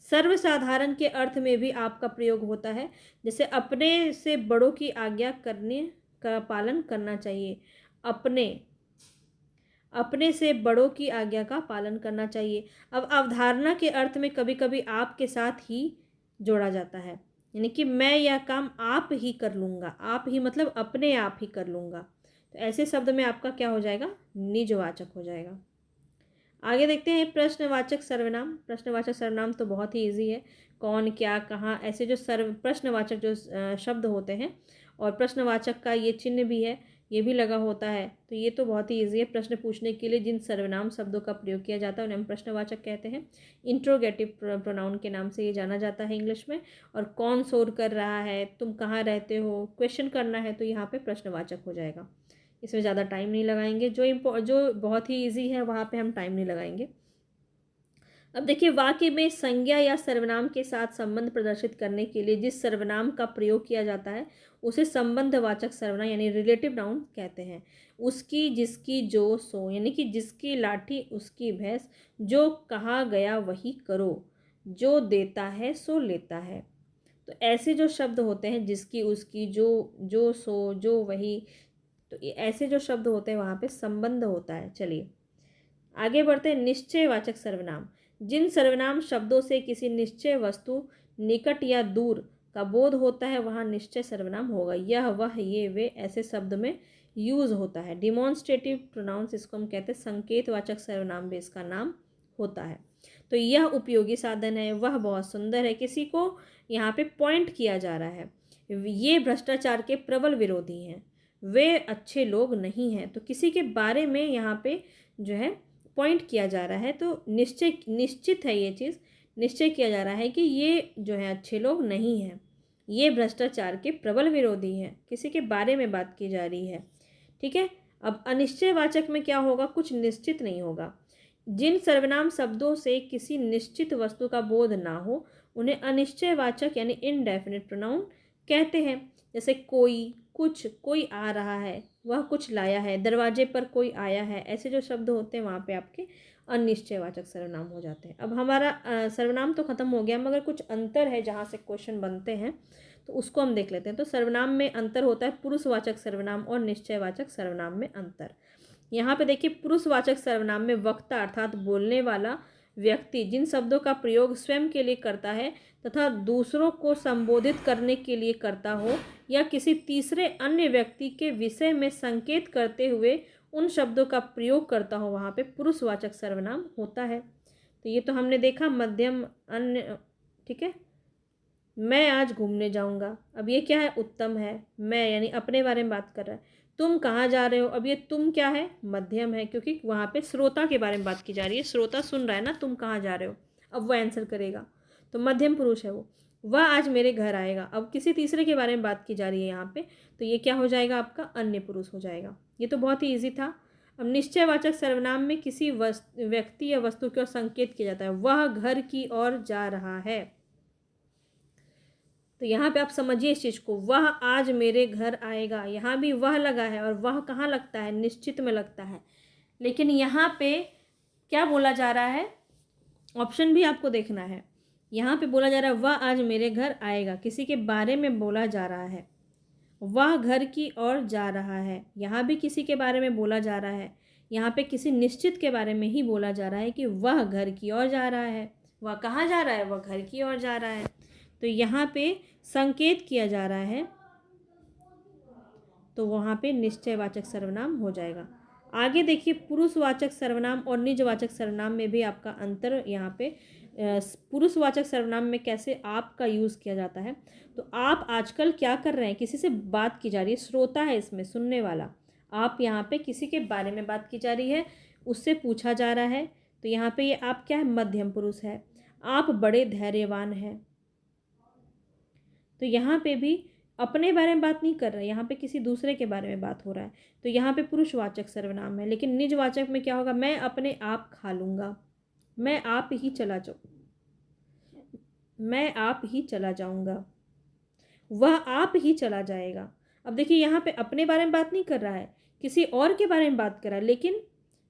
सर्वसाधारण के अर्थ में भी आपका प्रयोग होता है, जैसे अपने से बड़ों की आज्ञा करने का पालन करना चाहिए। अपने से बड़ों की आज्ञा का पालन करना चाहिए। अब अवधारणा के अर्थ में कभी कभी आप के साथ ही जोड़ा जाता है, यानी कि मैं यह काम आप ही कर लूँगा, आप ही मतलब अपने आप ही कर लूँगा। तो ऐसे शब्द में आपका क्या हो जाएगा, निजवाचक हो जाएगा। आगे देखते हैं प्रश्नवाचक सर्वनाम। प्रश्नवाचक सर्वनाम तो बहुत ही इजी है, कौन, क्या, कहाँ, ऐसे जो प्रश्नवाचक जो शब्द होते हैं, और प्रश्नवाचक का ये चिन्ह भी है, ये भी लगा होता है। तो ये तो बहुत ही ईजी है। प्रश्न पूछने के लिए जिन सर्वनाम शब्दों का प्रयोग किया जाता है उन्हें हम प्रश्नवाचक कहते हैं। इंट्रोगेटिव प्रोनाउन के नाम से ये जाना जाता है इंग्लिश में। और कौन शोर कर रहा है, तुम कहाँ रहते हो, क्वेश्चन करना है तो यहाँ पे प्रश्नवाचक हो जाएगा। इसमें ज़्यादा टाइम नहीं लगाएंगे। जो बहुत ही ईजी है वहाँ पे हम टाइम नहीं लगाएंगे। अब देखिए, वाक्य में संज्ञा या सर्वनाम के साथ संबंध प्रदर्शित करने के लिए जिस सर्वनाम का प्रयोग किया जाता है उसे संबंधवाचक सर्वनाम यानी रिलेटिव नाउन कहते हैं। उसकी, जिसकी, जो, सो, यानी कि जिसकी लाठी उसकी भैंस, जो कहा गया वही करो, जो देता है सो लेता है। तो ऐसे जो शब्द होते हैं, जिसकी, उसकी, जो सो, जो वही, तो ऐसे जो शब्द होते हैं वहाँ पे संबंध होता है। चलिए आगे बढ़ते हैं। निश्चयवाचक सर्वनाम, जिन सर्वनाम शब्दों से किसी निश्चय वस्तु, निकट या दूर का बोध होता है वहाँ निश्चय सर्वनाम होगा। यह, वह, ये, वे ऐसे शब्द में यूज होता है। डिमॉन्स्ट्रेटिव प्रोनाउंस इसको हम कहते हैं। संकेतवाचक सर्वनाम भी इसका नाम होता है। तो यह उपयोगी साधन है, वह बहुत सुंदर है, किसी को यहाँ पे पॉइंट किया जा रहा है। ये भ्रष्टाचार के प्रबल विरोधी हैं, वे अच्छे लोग नहीं हैं। तो किसी के बारे में यहाँ पे जो है पॉइंट किया जा रहा है। तो निश्चित है, ये चीज़ निश्चय किया जा रहा है कि ये जो है अच्छे लोग नहीं हैं, ये भ्रष्टाचार के प्रबल विरोधी हैं, किसी के बारे में बात की जा रही है। ठीक है। अब अनिश्चयवाचक में क्या होगा, कुछ निश्चित नहीं होगा। जिन सर्वनाम शब्दों से किसी निश्चित वस्तु का बोध ना हो उन्हें अनिश्चयवाचक यानी इनडेफिनिट प्रोनाउन कहते हैं। जैसे कोई, कुछ, कोई आ रहा है, वह कुछ लाया है, दरवाजे पर कोई आया है, ऐसे जो शब्द होते हैं वहाँ पे आपके अनिश्चयवाचक सर्वनाम हो जाते हैं। अब हमारा सर्वनाम तो खत्म हो गया, मगर कुछ अंतर है जहाँ से क्वेश्चन बनते हैं तो उसको हम देख लेते हैं। तो सर्वनाम में अंतर होता है पुरुषवाचक सर्वनाम और निश्चयवाचक सर्वनाम में अंतर। यहाँ पे देखिए, पुरुषवाचक सर्वनाम में वक्ता अर्थात बोलने वाला व्यक्ति जिन शब्दों का प्रयोग स्वयं के लिए करता है तथा दूसरों को संबोधित करने के लिए करता हो या किसी तीसरे अन्य व्यक्ति के विषय में संकेत करते हुए उन शब्दों का प्रयोग करता हो वहाँ पे पुरुषवाचक सर्वनाम होता है। तो ये तो हमने देखा मध्यम, अन्य। ठीक है। मैं आज घूमने जाऊँगा, अब ये क्या है, उत्तम है। मैं यानी अपने बारे में बात कर रहा है। तुम कहाँ जा रहे हो, अब ये तुम क्या है, मध्यम है, क्योंकि वहाँ पे श्रोता के बारे में बात की जा रही है। श्रोता सुन रहा है ना, तुम कहाँ जा रहे हो, अब वो आंसर करेगा, तो मध्यम पुरुष है वो। वह आज मेरे घर आएगा, अब किसी तीसरे के बारे में बात की जा रही है यहाँ पे, तो ये क्या हो जाएगा, आपका अन्य पुरुष हो जाएगा। ये तो बहुत ही ईजी था। अब निश्चयवाचक सर्वनाम में किसी व्यक्ति या वस्तु की ओर संकेत किया जाता है। वह घर की ओर जा रहा है, तो यहाँ पे आप समझिए इस चीज़ को, वह आज मेरे घर आएगा, यहाँ भी वह लगा है और वह कहाँ लगता है, निश्चित में लगता है। लेकिन यहाँ पे क्या बोला जा रहा है, ऑप्शन भी आपको देखना है। यहाँ पे बोला जा रहा है वह आज मेरे घर आएगा, किसी के बारे में बोला जा रहा है। वह घर की ओर जा रहा है, यहाँ भी किसी के बारे में बोला जा रहा है। यहाँ पे किसी निश्चित के बारे में ही बोला जा रहा है कि वह घर की ओर जा रहा है। वह कहाँ जा रहा है, वह घर की ओर जा रहा है। तो यहाँ पे संकेत किया जा रहा है, तो वहाँ पे निश्चयवाचक सर्वनाम हो जाएगा। आगे देखिए, पुरुषवाचक सर्वनाम और निजवाचक सर्वनाम में भी आपका अंतर यहाँ पे। पुरुषवाचक सर्वनाम में कैसे आप का यूज़ किया जाता है, तो आप आजकल क्या कर रहे हैं, किसी से बात की जा रही है, श्रोता है इसमें, सुनने वाला। आप यहाँ पे किसी के बारे में बात की जा रही है, उससे पूछा जा रहा है, तो यहाँ पे ये आप क्या है, मध्यम पुरुष है। आप बड़े धैर्यवान हैं, तो यहाँ पे भी अपने बारे में बात नहीं कर रहा है, यहाँ पे किसी दूसरे के बारे में बात हो रहा है, तो यहाँ पे पुरुषवाचक सर्वनाम है। लेकिन निजवाचक में क्या होगा, मैं अपने आप खा लूँगा, मैं आप ही चला जाऊँ, मैं आप ही चला जाऊँगा, वह आप ही चला जाएगा। अब देखिए, यहाँ पे अपने बारे में बात नहीं कर रहा है, किसी और के बारे में बात कर रहा है, लेकिन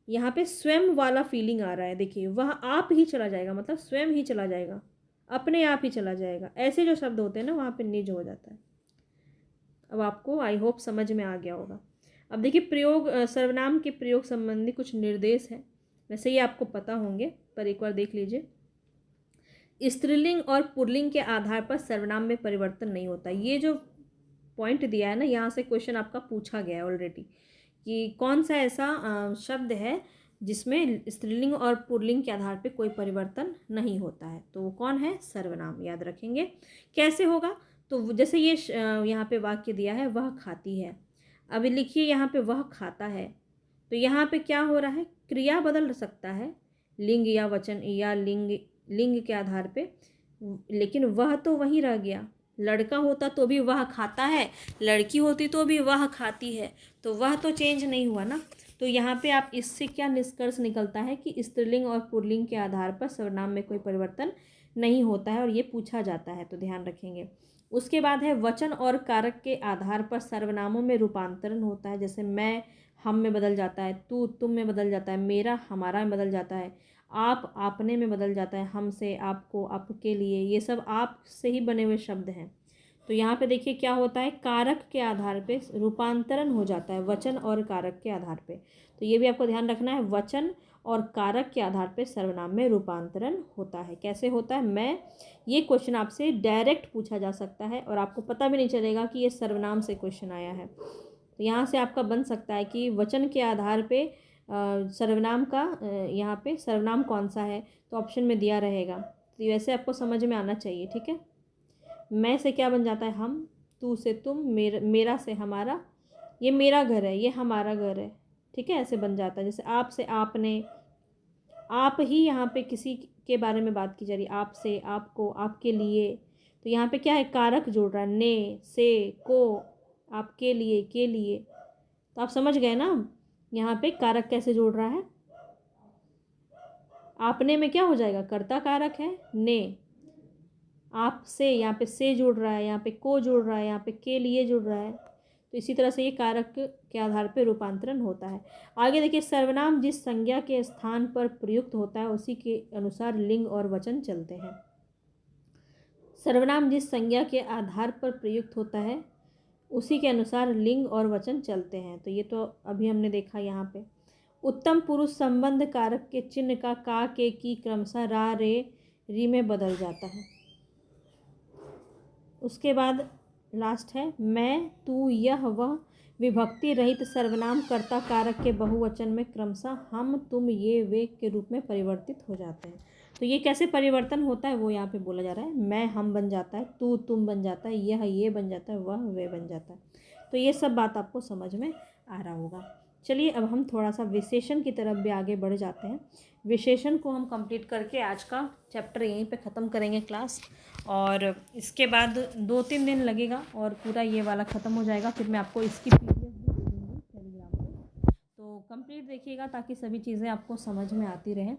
यहाँ पे स्वयं वाला फीलिंग आ रहा है। देखिए, वह आप ही चला जाएगा, मतलब स्वयं ही चला जाएगा, अपने आप ही चला जाएगा। ऐसे जो शब्द होते हैं ना, वहाँ पे निज हो जाता है। अब आपको आई होप समझ में आ गया होगा। अब देखिए, प्रयोग, सर्वनाम के प्रयोग संबंधी कुछ निर्देश हैं, वैसे ये आपको पता होंगे, पर एक बार देख लीजिए। स्त्रीलिंग और पुल्लिंग के आधार पर सर्वनाम में परिवर्तन नहीं होता। ये जो पॉइंट दिया है ना, यहाँ से क्वेश्चन आपका पूछा गया है ऑलरेडी कि कौन सा ऐसा शब्द है जिसमें स्त्रीलिंग और पुल्लिंग के आधार पे कोई परिवर्तन नहीं होता है, तो वो कौन है, सर्वनाम। याद रखेंगे कैसे होगा, तो जैसे ये यहाँ पे वाक्य दिया है, वह खाती है। अभी लिखिए यहाँ पे वह खाता है, तो यहाँ पे क्या हो रहा है, क्रिया बदल सकता है लिंग या वचन या लिंग के आधार पे, लेकिन वह तो वहीं रह गया। लड़का होता तो भी वह खाता है, लड़की होती तो भी वह खाती है, तो वह तो चेंज नहीं हुआ ना। तो यहाँ पे आप इससे क्या निष्कर्ष निकलता है कि स्त्रीलिंग और पुल्लिंग के आधार पर सर्वनाम में कोई परिवर्तन नहीं होता है, और ये पूछा जाता है तो ध्यान रखेंगे। उसके बाद है वचन और कारक के आधार पर सर्वनामों में रूपांतरण होता है। जैसे मैं हम में बदल जाता है, तू तुम में बदल जाता है, मेरा हमारा में बदल जाता है, आप आपने में बदल जाता है, हमसे आपको आपके लिए, ये सब आप से ही बने हुए शब्द हैं। तो यहाँ पे देखिए क्या होता है, कारक के आधार पे रूपांतरण हो जाता है, वचन और कारक के आधार पे। तो ये भी आपको ध्यान रखना है, वचन और कारक के आधार पे सर्वनाम में रूपांतरण होता है। कैसे होता है, मैं ये क्वेश्चन आपसे डायरेक्ट पूछा जा सकता है और आपको पता भी नहीं चलेगा कि ये सर्वनाम से क्वेश्चन आया है। तो यहाँ से आपका बन सकता है कि वचन के आधार पे सर्वनाम का यहाँ पे सर्वनाम कौन सा है, तो ऑप्शन में दिया रहेगा। तो वैसे आपको समझ में आना चाहिए, ठीक है। मैं से क्या बन जाता है, हम, तू से तुम, मेरा से हमारा, ये मेरा घर है, ये हमारा घर है, ठीक है, ऐसे बन जाता है। जैसे आप से आपने, आप ही यहाँ पे किसी के बारे में बात की जा रही है, आप से, आपको, आपके लिए। तो यहाँ पे क्या है, कारक जोड़ रहा है, ने, से, को, आपके लिए, के लिए। तो आप समझ गए ना यहाँ पे कारक कैसे जोड़ रहा है। आपने में क्या हो जाएगा, कर्ता कारक है, ने, आप से, यहाँ पे से जुड़ रहा है, यहाँ पे को जुड़ रहा है, यहाँ पे के लिए जुड़ रहा है। तो इसी तरह से ये कारक के आधार पर रूपांतरण होता है। आगे देखिए, सर्वनाम जिस संज्ञा के स्थान पर प्रयुक्त होता है उसी के अनुसार लिंग और वचन चलते हैं। सर्वनाम जिस संज्ञा के आधार पर प्रयुक्त होता है उसी के अनुसार लिंग और वचन चलते हैं। तो ये तो अभी हमने देखा यहाँ पे। उत्तम पुरुष संबंध कारक के चिन्ह का के की क्रमशः रा रे री में बदल जाता है। उसके बाद लास्ट है, मैं, तू, यह, वह विभक्ति रहित सर्वनाम कर्ता कारक के बहुवचन में क्रमशः हम, तुम, ये, वे के रूप में परिवर्तित हो जाते हैं। तो ये कैसे परिवर्तन होता है वो यहाँ पे बोला जा रहा है। मैं हम बन जाता है, तू तुम बन जाता है, यह ये बन जाता है, वह वे बन जाता है। तो ये सब बात आपको समझ में आ रहा होगा। चलिए अब हम थोड़ा सा विशेषण की तरफ भी आगे बढ़ जाते हैं। विशेषण को हम कंप्लीट करके आज का चैप्टर यहीं पे ख़त्म करेंगे क्लास, और इसके बाद 2-3 दिन लगेगा और पूरा ये वाला ख़त्म हो जाएगा। फिर मैं आपको इसकी PDF भी दे दूँगी टेलीग्राम पे, तो कंप्लीट देखिएगा ताकि सभी चीज़ें आपको समझ में आती रहें।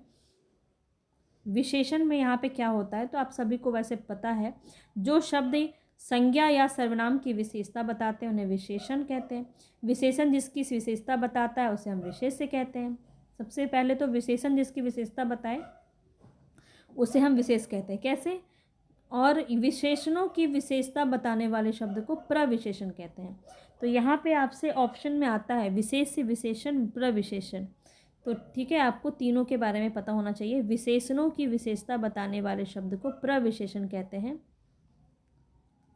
विशेषण में यहाँ पे क्या होता है, तो आप सभी को वैसे पता है, जो शब्द संज्ञा या सर्वनाम की विशेषता बताते हैं उन्हें विशेषण कहते हैं। विशेषण जिसकी विशेषता बताता है उसे हम विशेष से कहते हैं। सबसे पहले तो विशेषण जिसकी विशेषता बताए उसे हम विशेष कहते हैं। कैसे, और विशेषणों की विशेषता बताने वाले शब्द को प्रविशेषण कहते हैं। तो यहाँ पे आपसे ऑप्शन में आता है विशेष से विशेषण, प्रविशेषण। तो ठीक है, आपको तीनों के बारे में पता होना चाहिए। विशेषणों की विशेषता बताने वाले शब्द को प्रविशेषण कहते हैं,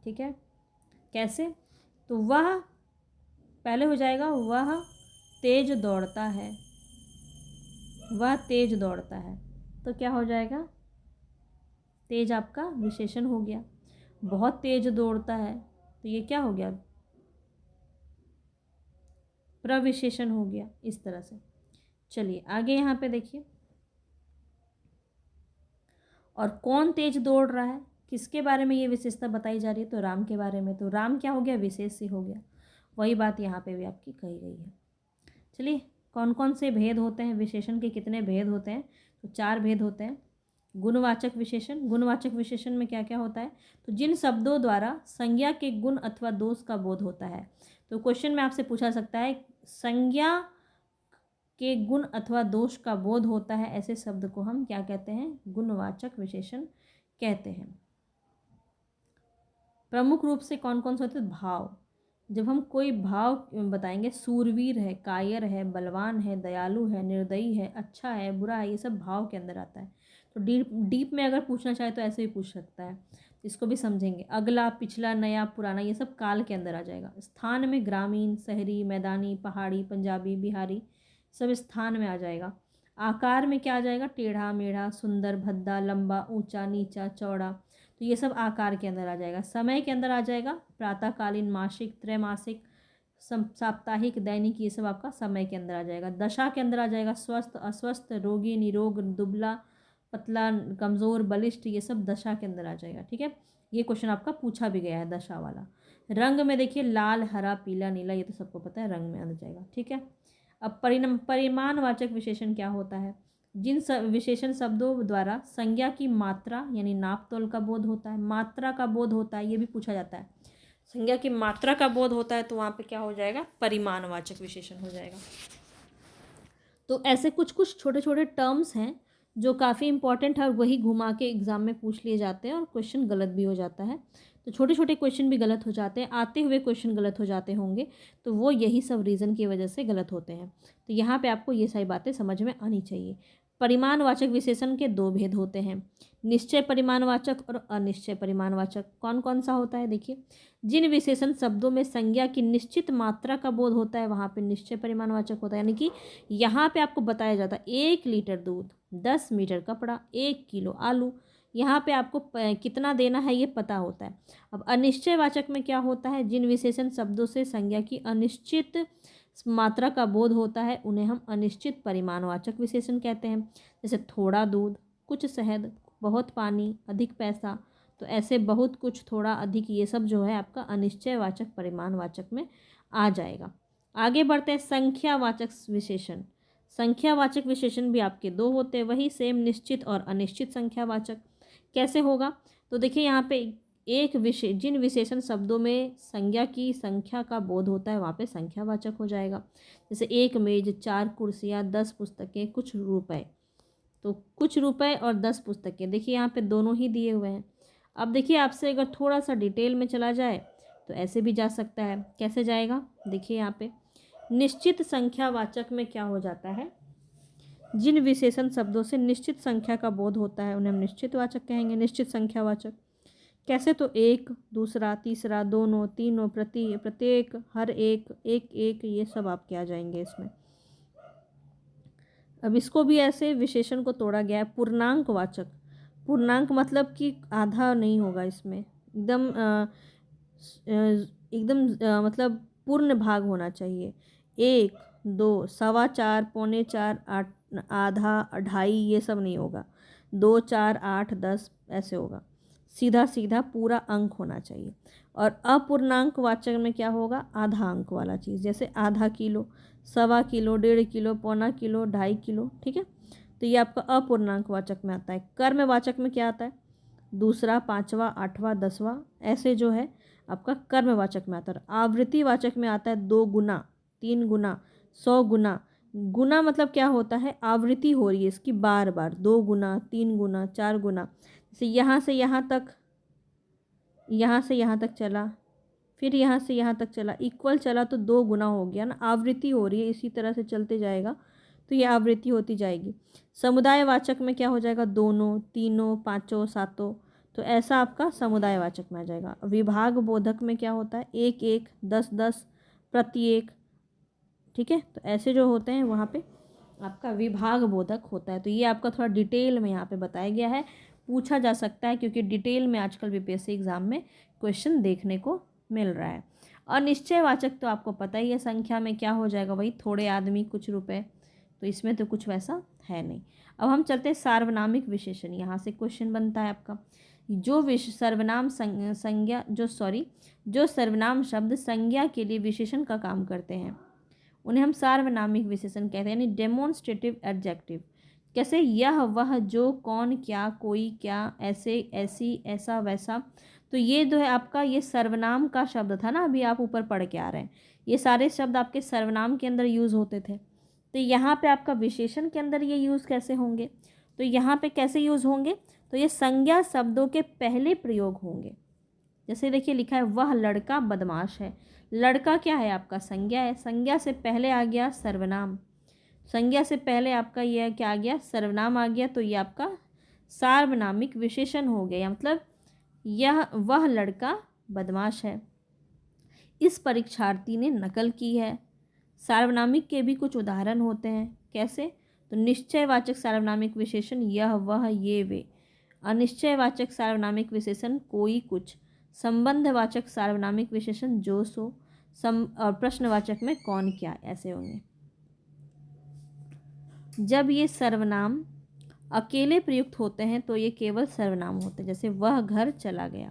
ठीक है। कैसे, तो वह पहले हो जाएगा, वह तेज दौड़ता है, वह तेज दौड़ता है, तो क्या हो जाएगा, तेज आपका विशेषण हो गया। बहुत तेज दौड़ता है, तो ये क्या हो गया, प्रविशेषण हो गया। इस तरह से चलिए आगे यहाँ पे देखिए, और कौन तेज दौड़ रहा है, किसके बारे में ये विशेषता बताई जा रही है, तो राम के बारे में। तो राम क्या हो गया, विशेष से हो गया। वही बात यहाँ पे भी आपकी कही गई है। चलिए, कौन कौन से भेद होते हैं, विशेषण के कितने भेद होते हैं, तो 4 भेद होते हैं। गुणवाचक विशेषण, गुणवाचक विशेषण में क्या क्या होता है, तो जिन शब्दों द्वारा संज्ञा के गुण अथवा दोष का बोध होता है। तो क्वेश्चन में आपसे पूछा सकता है, संज्ञा के गुण अथवा दोष का बोध होता है, ऐसे शब्द को हम क्या कहते हैं, गुणवाचक विशेषण कहते हैं। प्रमुख रूप से कौन कौन से होते हैं, भाव। जब हम कोई भाव बताएंगे, सूरवीर है, कायर है, बलवान है, दयालु है, निर्दयी है, अच्छा है, बुरा है, ये सब भाव के अंदर आता है। तो डीप में अगर पूछना चाहे तो ऐसे भी पूछ सकता है, इसको भी समझेंगे। अगला, पिछला, नया, पुराना, ये सब काल के अंदर आ जाएगा। स्थान में ग्रामीण, शहरी, मैदानी, पहाड़ी, पंजाबी, बिहारी, सब स्थान में आ जाएगा। आकार में क्या आ जाएगा, टेढ़ा मेढ़ा, सुंदर, भद्दा, लंबा, ऊंचा, नीचा, चौड़ा, तो ये सब आकार के अंदर आ जाएगा। समय के अंदर आ जाएगा, प्रातःकालीन, मासिक, त्रैमासिक, साप्ताहिक, दैनिक, ये सब आपका समय के अंदर आ जाएगा। दशा के अंदर आ जाएगा स्वस्थ, अस्वस्थ, रोगी, निरोग, दुबला, पतला, कमज़ोर, बलिष्ठ, ये सब दशा के अंदर आ जाएगा। ठीक है, ये क्वेश्चन आपका पूछा भी गया है दशा वाला। रंग में देखिए लाल, हरा, पीला, नीला, ये तो सबको पता है, रंग में आ जाएगा। ठीक है, अब परिमाणवाचक विशेषण क्या होता है? जिन विशेषण शब्दों द्वारा संज्ञा की मात्रा यानी नाप तोल का बोध होता है, मात्रा का बोध होता है, ये भी पूछा जाता है। संज्ञा की मात्रा का बोध होता है तो वहाँ पे क्या हो जाएगा? परिमाणवाचक विशेषण हो जाएगा। तो ऐसे कुछ कुछ छोटे छोटे टर्म्स हैं जो काफ़ी इंपॉर्टेंट है और वही घुमा के एग्जाम में पूछ लिए जाते हैं और क्वेश्चन गलत भी हो जाता है। तो छोटे छोटे क्वेश्चन भी गलत हो जाते हैं, आते हुए क्वेश्चन गलत हो जाते होंगे, तो वो यही सब रीज़न की वजह से गलत होते हैं। तो यहाँ पे आपको ये सारी बातें समझ में आनी चाहिए। परिमाणवाचक विशेषण के दो भेद होते हैं, निश्चय परिमाणवाचक और अनिश्चय परिमाणवाचक। कौन कौन सा होता है? देखिए, जिन विशेषण शब्दों में संज्ञा की निश्चित मात्रा का बोध होता है वहाँ पे निश्चय परिमाणवाचक होता है। यानी कि यहाँ पे आपको बताया जाता है 1 लीटर दूध, 10 मीटर कपड़ा, 1 किलो आलू, यहाँ पे आपको कितना देना है ये पता होता है। अब अनिश्चयवाचक में क्या होता है? जिन विशेषण शब्दों से संज्ञा की अनिश्चित मात्रा का बोध होता है उन्हें हम अनिश्चित परिमाणवाचक विशेषण कहते हैं। जैसे थोड़ा दूध, कुछ शहद, बहुत पानी, अधिक पैसा, तो ऐसे बहुत, कुछ, थोड़ा, अधिक, ये सब जो है आपका अनिश्चयवाचक परिमाणवाचक में आ जाएगा। आगे बढ़ते हैं संख्यावाचक विशेषण। संख्यावाचक विशेषण भी आपके दो होते हैं, वही सेम, निश्चित और अनिश्चित संख्यावाचक। कैसे होगा? तो देखिए यहाँ पे जिन विशेषण शब्दों में संज्ञा की संख्या का बोध होता है वहाँ पे संख्यावाचक हो जाएगा। जैसे 1 मेज, 4 कुर्सियाँ, 10 पुस्तकें, कुछ रुपए। तो कुछ रुपए और 10 पुस्तकें, देखिए यहाँ पे दोनों ही दिए हुए हैं। अब देखिए आपसे अगर थोड़ा सा डिटेल में चला जाए तो ऐसे भी जा सकता है। कैसे जाएगा? देखिए यहाँ पे निश्चित संख्यावाचक में क्या हो जाता है? जिन विशेषण शब्दों से निश्चित संख्या का बोध होता है उन्हें हम निश्चित वाचक कहेंगे, निश्चित संख्यावाचक। कैसे? तो एक, दूसरा, तीसरा, दोनों, तीनों, प्रत्येक, हर एक, एक एक, ये सब आपके आ जाएंगे इसमें। अब इसको भी ऐसे विशेषण को तोड़ा गया है पूर्णांकवाचक। पूर्णांक मतलब कि आधा नहीं होगा इसमें, एकदम मतलब पूर्ण भाग होना चाहिए। 1, 2, सवा 4, पौने 4, 8, आधा, 2.5, ये सब नहीं होगा। 2, 4, 8, 10 ऐसे होगा। सीधा सीधा पूरा अंक होना चाहिए। और अपूर्णांक वाचक में क्या होगा? आधा अंक वाला चीज़, जैसे आधा किलो, सवा किलो, 1.5 किलो, पौना किलो, 2.5 किलो। ठीक है, तो ये आपका अपूर्णांक वाचक में आता है। कर्मवाचक में क्या आता है? दूसरा, पाँचवा, 8वां, 10वां, ऐसे जो है आपका कर्मवाचक में आता है। आवृत्तिवाचक में आता है 2 गुना, 3 गुना, 100 गुना। गुना मतलब क्या होता है? आवृत्ति हो रही है इसकी बार बार, 2 गुना, 3 गुना, 4 गुना। जैसे यहाँ से यहाँ तक, यहाँ से यहाँ तक चला, फिर यहाँ से यहाँ तक चला, इक्वल चला तो 2 गुना हो गया ना, आवृत्ति हो रही है, इसी तरह से चलते जाएगा तो ये आवृत्ति होती जाएगी। समुदायवाचक में क्या हो जाएगा? दोनों, तीनों, पाँचों, सातों, तो ऐसा आपका समुदायवाचक में आ जाएगा। विभाग बोधक में क्या होता है? 1 1, 10 10, प्रत्येक। ठीक है, तो ऐसे जो होते हैं वहाँ पे आपका विभाग बोधक होता है। तो ये आपका थोड़ा डिटेल में यहाँ पे बताया गया है, पूछा जा सकता है क्योंकि डिटेल में आजकल बीपीएससी एग्ज़ाम में क्वेश्चन देखने को मिल रहा है। अनिश्चयवाचक तो आपको पता ही है, संख्या में क्या हो जाएगा? वही थोड़े आदमी, कुछ रुपए, तो इसमें तो कुछ वैसा है नहीं। अब हम चलते हैं सार्वनामिक विशेषण। यहाँ से क्वेश्चन बनता है आपका, जो सर्वनाम शब्द संज्ञा के लिए विशेषण का काम करते हैं उन्हें हम सार्वनामिक विशेषण कहते हैं, यानी डेमोन्स्ट्रेटिव एडजेक्टिव। कैसे? यह, वह, जो, कौन, क्या, कोई, क्या, ऐसे, ऐसी, ऐसा, वैसा। तो ये जो है आपका ये सर्वनाम का शब्द था ना, अभी आप ऊपर पढ़ के आ रहे हैं, ये सारे शब्द आपके सर्वनाम के अंदर यूज़ होते थे। तो यहाँ पे आपका विशेषण के अंदर ये यूज़ कैसे होंगे? तो यहाँ पे कैसे यूज़ होंगे? तो ये संज्ञा शब्दों के पहले प्रयोग होंगे। जैसे देखिए लिखा है वह लड़का बदमाश है। लड़का क्या है? आपका संज्ञा है। संज्ञा से पहले आ गया सर्वनाम, संज्ञा से पहले आपका यह क्या आ गया? सर्वनाम आ गया। तो ये आपका सार्वनामिक विशेषण हो गया, मतलब वह लड़का बदमाश है। इस परीक्षार्थी ने नकल की है। सार्वनामिक के भी कुछ उदाहरण होते हैं। कैसे? तो निश्चयवाचक सार्वनामिक विशेषण यह, वह, ये, वे। अनिश्चयवाचक सार्वनामिक विशेषण कोई, कुछ। संबंधवाचक सार्वनामिक विशेषण जो, सो। और प्रश्नवाचक में कौन क्या ऐसे होंगे। जब ये सर्वनाम अकेले प्रयुक्त होते हैं तो ये केवल सर्वनाम होते हैं। जैसे वह घर चला गया,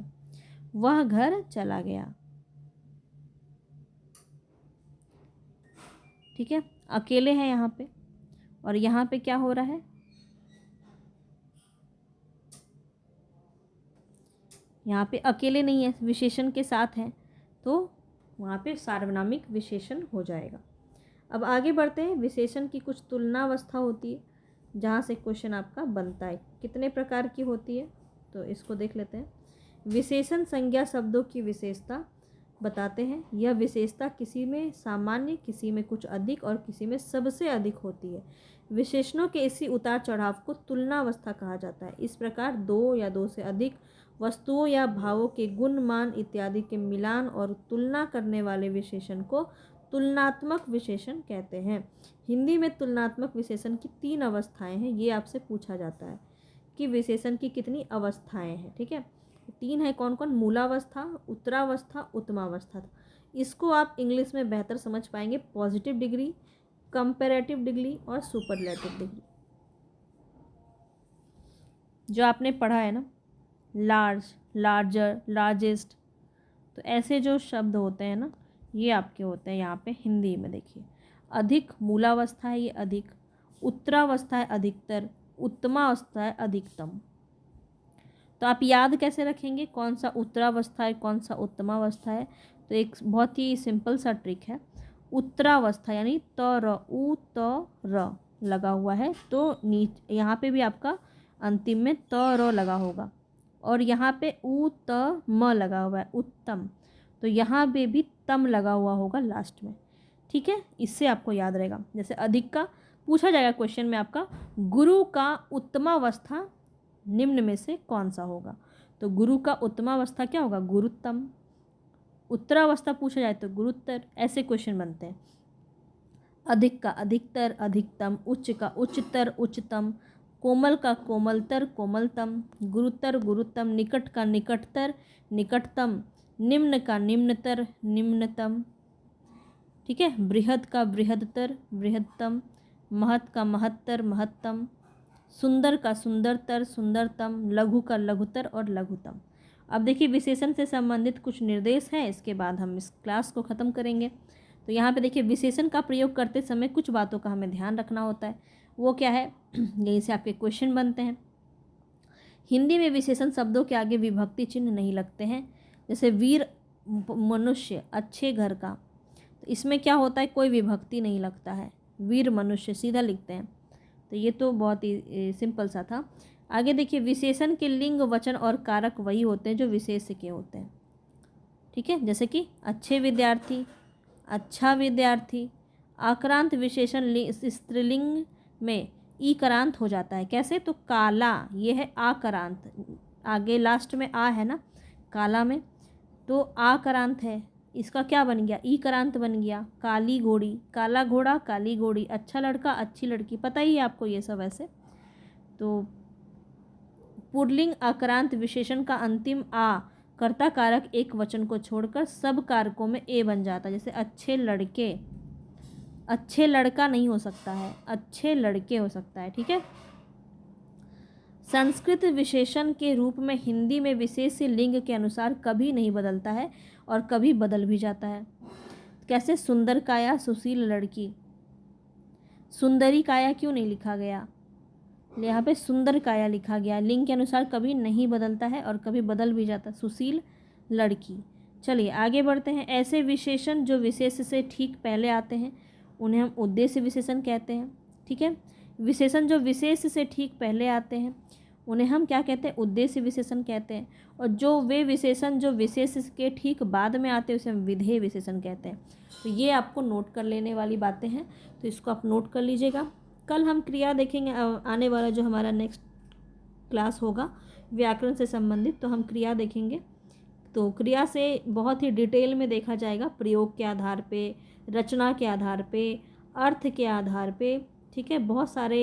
वह घर चला गया, ठीक है, अकेले हैं यहाँ पे। और यहाँ पे क्या हो रहा है, यहाँ पे अकेले नहीं है, विशेषण के साथ हैं, तो वहाँ पे सार्वनामिक विशेषण हो जाएगा। अब आगे बढ़ते हैं। विशेषण की कुछ तुलनावस्था होती है जहाँ से क्वेश्चन आपका बनता है। कितने प्रकार की होती है तो इसको देख लेते हैं। विशेषण संज्ञा शब्दों की विशेषता बताते हैं। यह विशेषता किसी में सामान्य, किसी में कुछ अधिक और किसी में सबसे अधिक होती है। विशेषणों के इसी उतार चढ़ाव को तुलनावस्था कहा जाता है। इस प्रकार दो या दो से अधिक वस्तुओं या भावों के गुण, मान इत्यादि के मिलान और तुलना करने वाले विशेषण को तुलनात्मक विशेषण कहते हैं। हिंदी में तुलनात्मक विशेषण की 3 अवस्थाएं हैं। ये आपसे पूछा जाता है कि विशेषण की कितनी अवस्थाएं हैं, ठीक है। 3 है, कौन कौन? मूलावस्था, उत्तरावस्था, उत्तमावस्था। इसको आप इंग्लिश में बेहतर समझ पाएंगे। पॉजिटिव डिग्री, कंपैरेटिव डिग्री और सुपरलेटिव डिग्री। जो आपने पढ़ा है ना, लार्ज, लार्जर, लार्जेस्ट, तो ऐसे जो शब्द होते हैं ना, ये आपके होते हैं यहाँ पे हिंदी में। देखिए, अधिक मूलावस्था है ये अधिक, उत्तरावस्था है अधिकतर, उत्तमावस्था है अधिकतम। तो आप याद कैसे रखेंगे कौन सा उत्तरावस्था है कौन सा उत्तमावस्था है? तो एक बहुत ही सिंपल सा ट्रिक है। उत्तरावस्था यानी त र, उ त र लगा हुआ है, तो यहाँ पे भी आपका अंतिम में त र लगा होगा, और यहाँ पे उ त म लगा हुआ है, उत्तम, तो यहाँ पे भी तम लगा हुआ होगा लास्ट में, ठीक है। इससे आपको याद रहेगा। जैसे अधिक का पूछा जाएगा क्वेश्चन में आपका, गुरु का उत्तमावस्था निम्न में से कौन सा होगा? तो गुरु का उत्तमावस्था क्या होगा? गुरुत्तम। उत्तरावस्था पूछा जाए तो गुरुत्तर। ऐसे क्वेश्चन बनते हैं। अधिक का अधिकतर, अधिकतम। उच्च का उच्चतर, उच्चतम। कोमल का कोमलतर, कोमलतम। गुरुतर, गुरुत्तम। निकट का निकटतर, निकटतम। निम्न का निम्नतर, निम्नतम, ठीक है। बृहद का बृहदतर, बृहदतम। महत का महत्तर, महत्तम। सुंदर का सुंदरतर, सुंदरतम। लघु का लघुतर और लघुतम। अब देखिए, विशेषण से संबंधित कुछ निर्देश हैं, इसके बाद हम इस क्लास को ख़त्म करेंगे। तो यहाँ पे देखिए, विशेषण का प्रयोग करते समय कुछ बातों का हमें ध्यान रखना होता है। वो क्या है? यहीं से आपके क्वेश्चन बनते हैं। हिंदी में विशेषण शब्दों के आगे विभक्ति चिन्ह नहीं लगते हैं। जैसे वीर मनुष्य, अच्छे घर का, तो इसमें क्या होता है? कोई विभक्ति नहीं लगता है, वीर मनुष्य सीधा लिखते हैं। तो ये तो बहुत ही सिंपल सा था। आगे देखिए, विशेषण के लिंग, वचन और कारक वही होते हैं जो विशेष्य के होते हैं, ठीक है। जैसे कि अच्छे विद्यार्थी, अच्छा विद्यार्थी। आक्रांत विशेषण स्त्रीलिंग में ईकारांत हो जाता है। कैसे? तो काला, ये है आकारांत, आगे लास्ट में आ है ना काला में, तो आकारांत है। इसका क्या बन गया? ईकारांत बन गया। काली घोड़ी, काला घोड़ा, काली घोड़ी। अच्छा लड़का, अच्छी लड़की, पता ही है आपको ये सब ऐसे। तो पुल्लिंग आक्रांत विशेषण का अंतिम आ कर्ता कारक एक वचन को छोड़कर सब कारकों में ए बन जाता है। जैसे अच्छे लड़के, अच्छे लड़का नहीं हो सकता है, अच्छे लड़के हो सकता है, ठीक है। संस्कृत विशेषण के रूप में हिंदी में विशेष लिंग के अनुसार कभी नहीं बदलता है और कभी बदल भी जाता है। कैसे? सुंदर काया, सुशील लड़की। सुंदरी काया क्यों नहीं लिखा गया? यहाँ पे सुंदर काया लिखा गया। लिंग के अनुसार कभी नहीं बदलता है और कभी बदल भी जाता है। सुशील लड़की। चलिए आगे बढ़ते हैं। ऐसे विशेषण जो विशेष से ठीक पहले आते हैं उन्हें हम उद्देश्य विशेषण कहते हैं, ठीक है। विशेषण जो विशेष से ठीक पहले आते हैं उन्हें हम क्या कहते हैं? उद्देश्य विशेषण कहते हैं। और जो वे विशेषण जो विशेष के ठीक बाद में आते हैं उसे हम विधेय विशेषण कहते हैं। तो ये आपको नोट कर लेने वाली बातें हैं, तो इसको आप नोट कर लीजिएगा। कल हम क्रिया देखेंगे। आने वाला जो हमारा नेक्स्ट क्लास होगा व्याकरण से संबंधित, तो हम क्रिया देखेंगे। तो क्रिया से बहुत ही डिटेल में देखा जाएगा, प्रयोग के आधार पे, रचना के आधार पे, अर्थ के आधार पे, ठीक है। बहुत सारे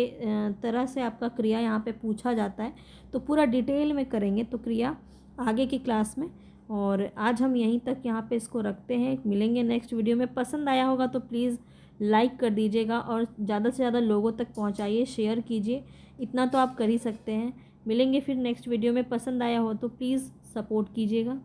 तरह से आपका क्रिया यहाँ पे पूछा जाता है, तो पूरा डिटेल में करेंगे। तो क्रिया आगे की क्लास में और आज हम यहीं तक यहाँ पे इसको रखते हैं, मिलेंगे नेक्स्ट वीडियो में। पसंद आया होगा तो प्लीज़ लाइक कर दीजिएगा और ज़्यादा से ज़्यादा लोगों तक पहुँचाइए, शेयर कीजिए, इतना तो आप कर ही सकते हैं। मिलेंगे फिर नेक्स्ट वीडियो में। पसंद आया हो तो प्लीज़ सपोर्ट कीजिएगा।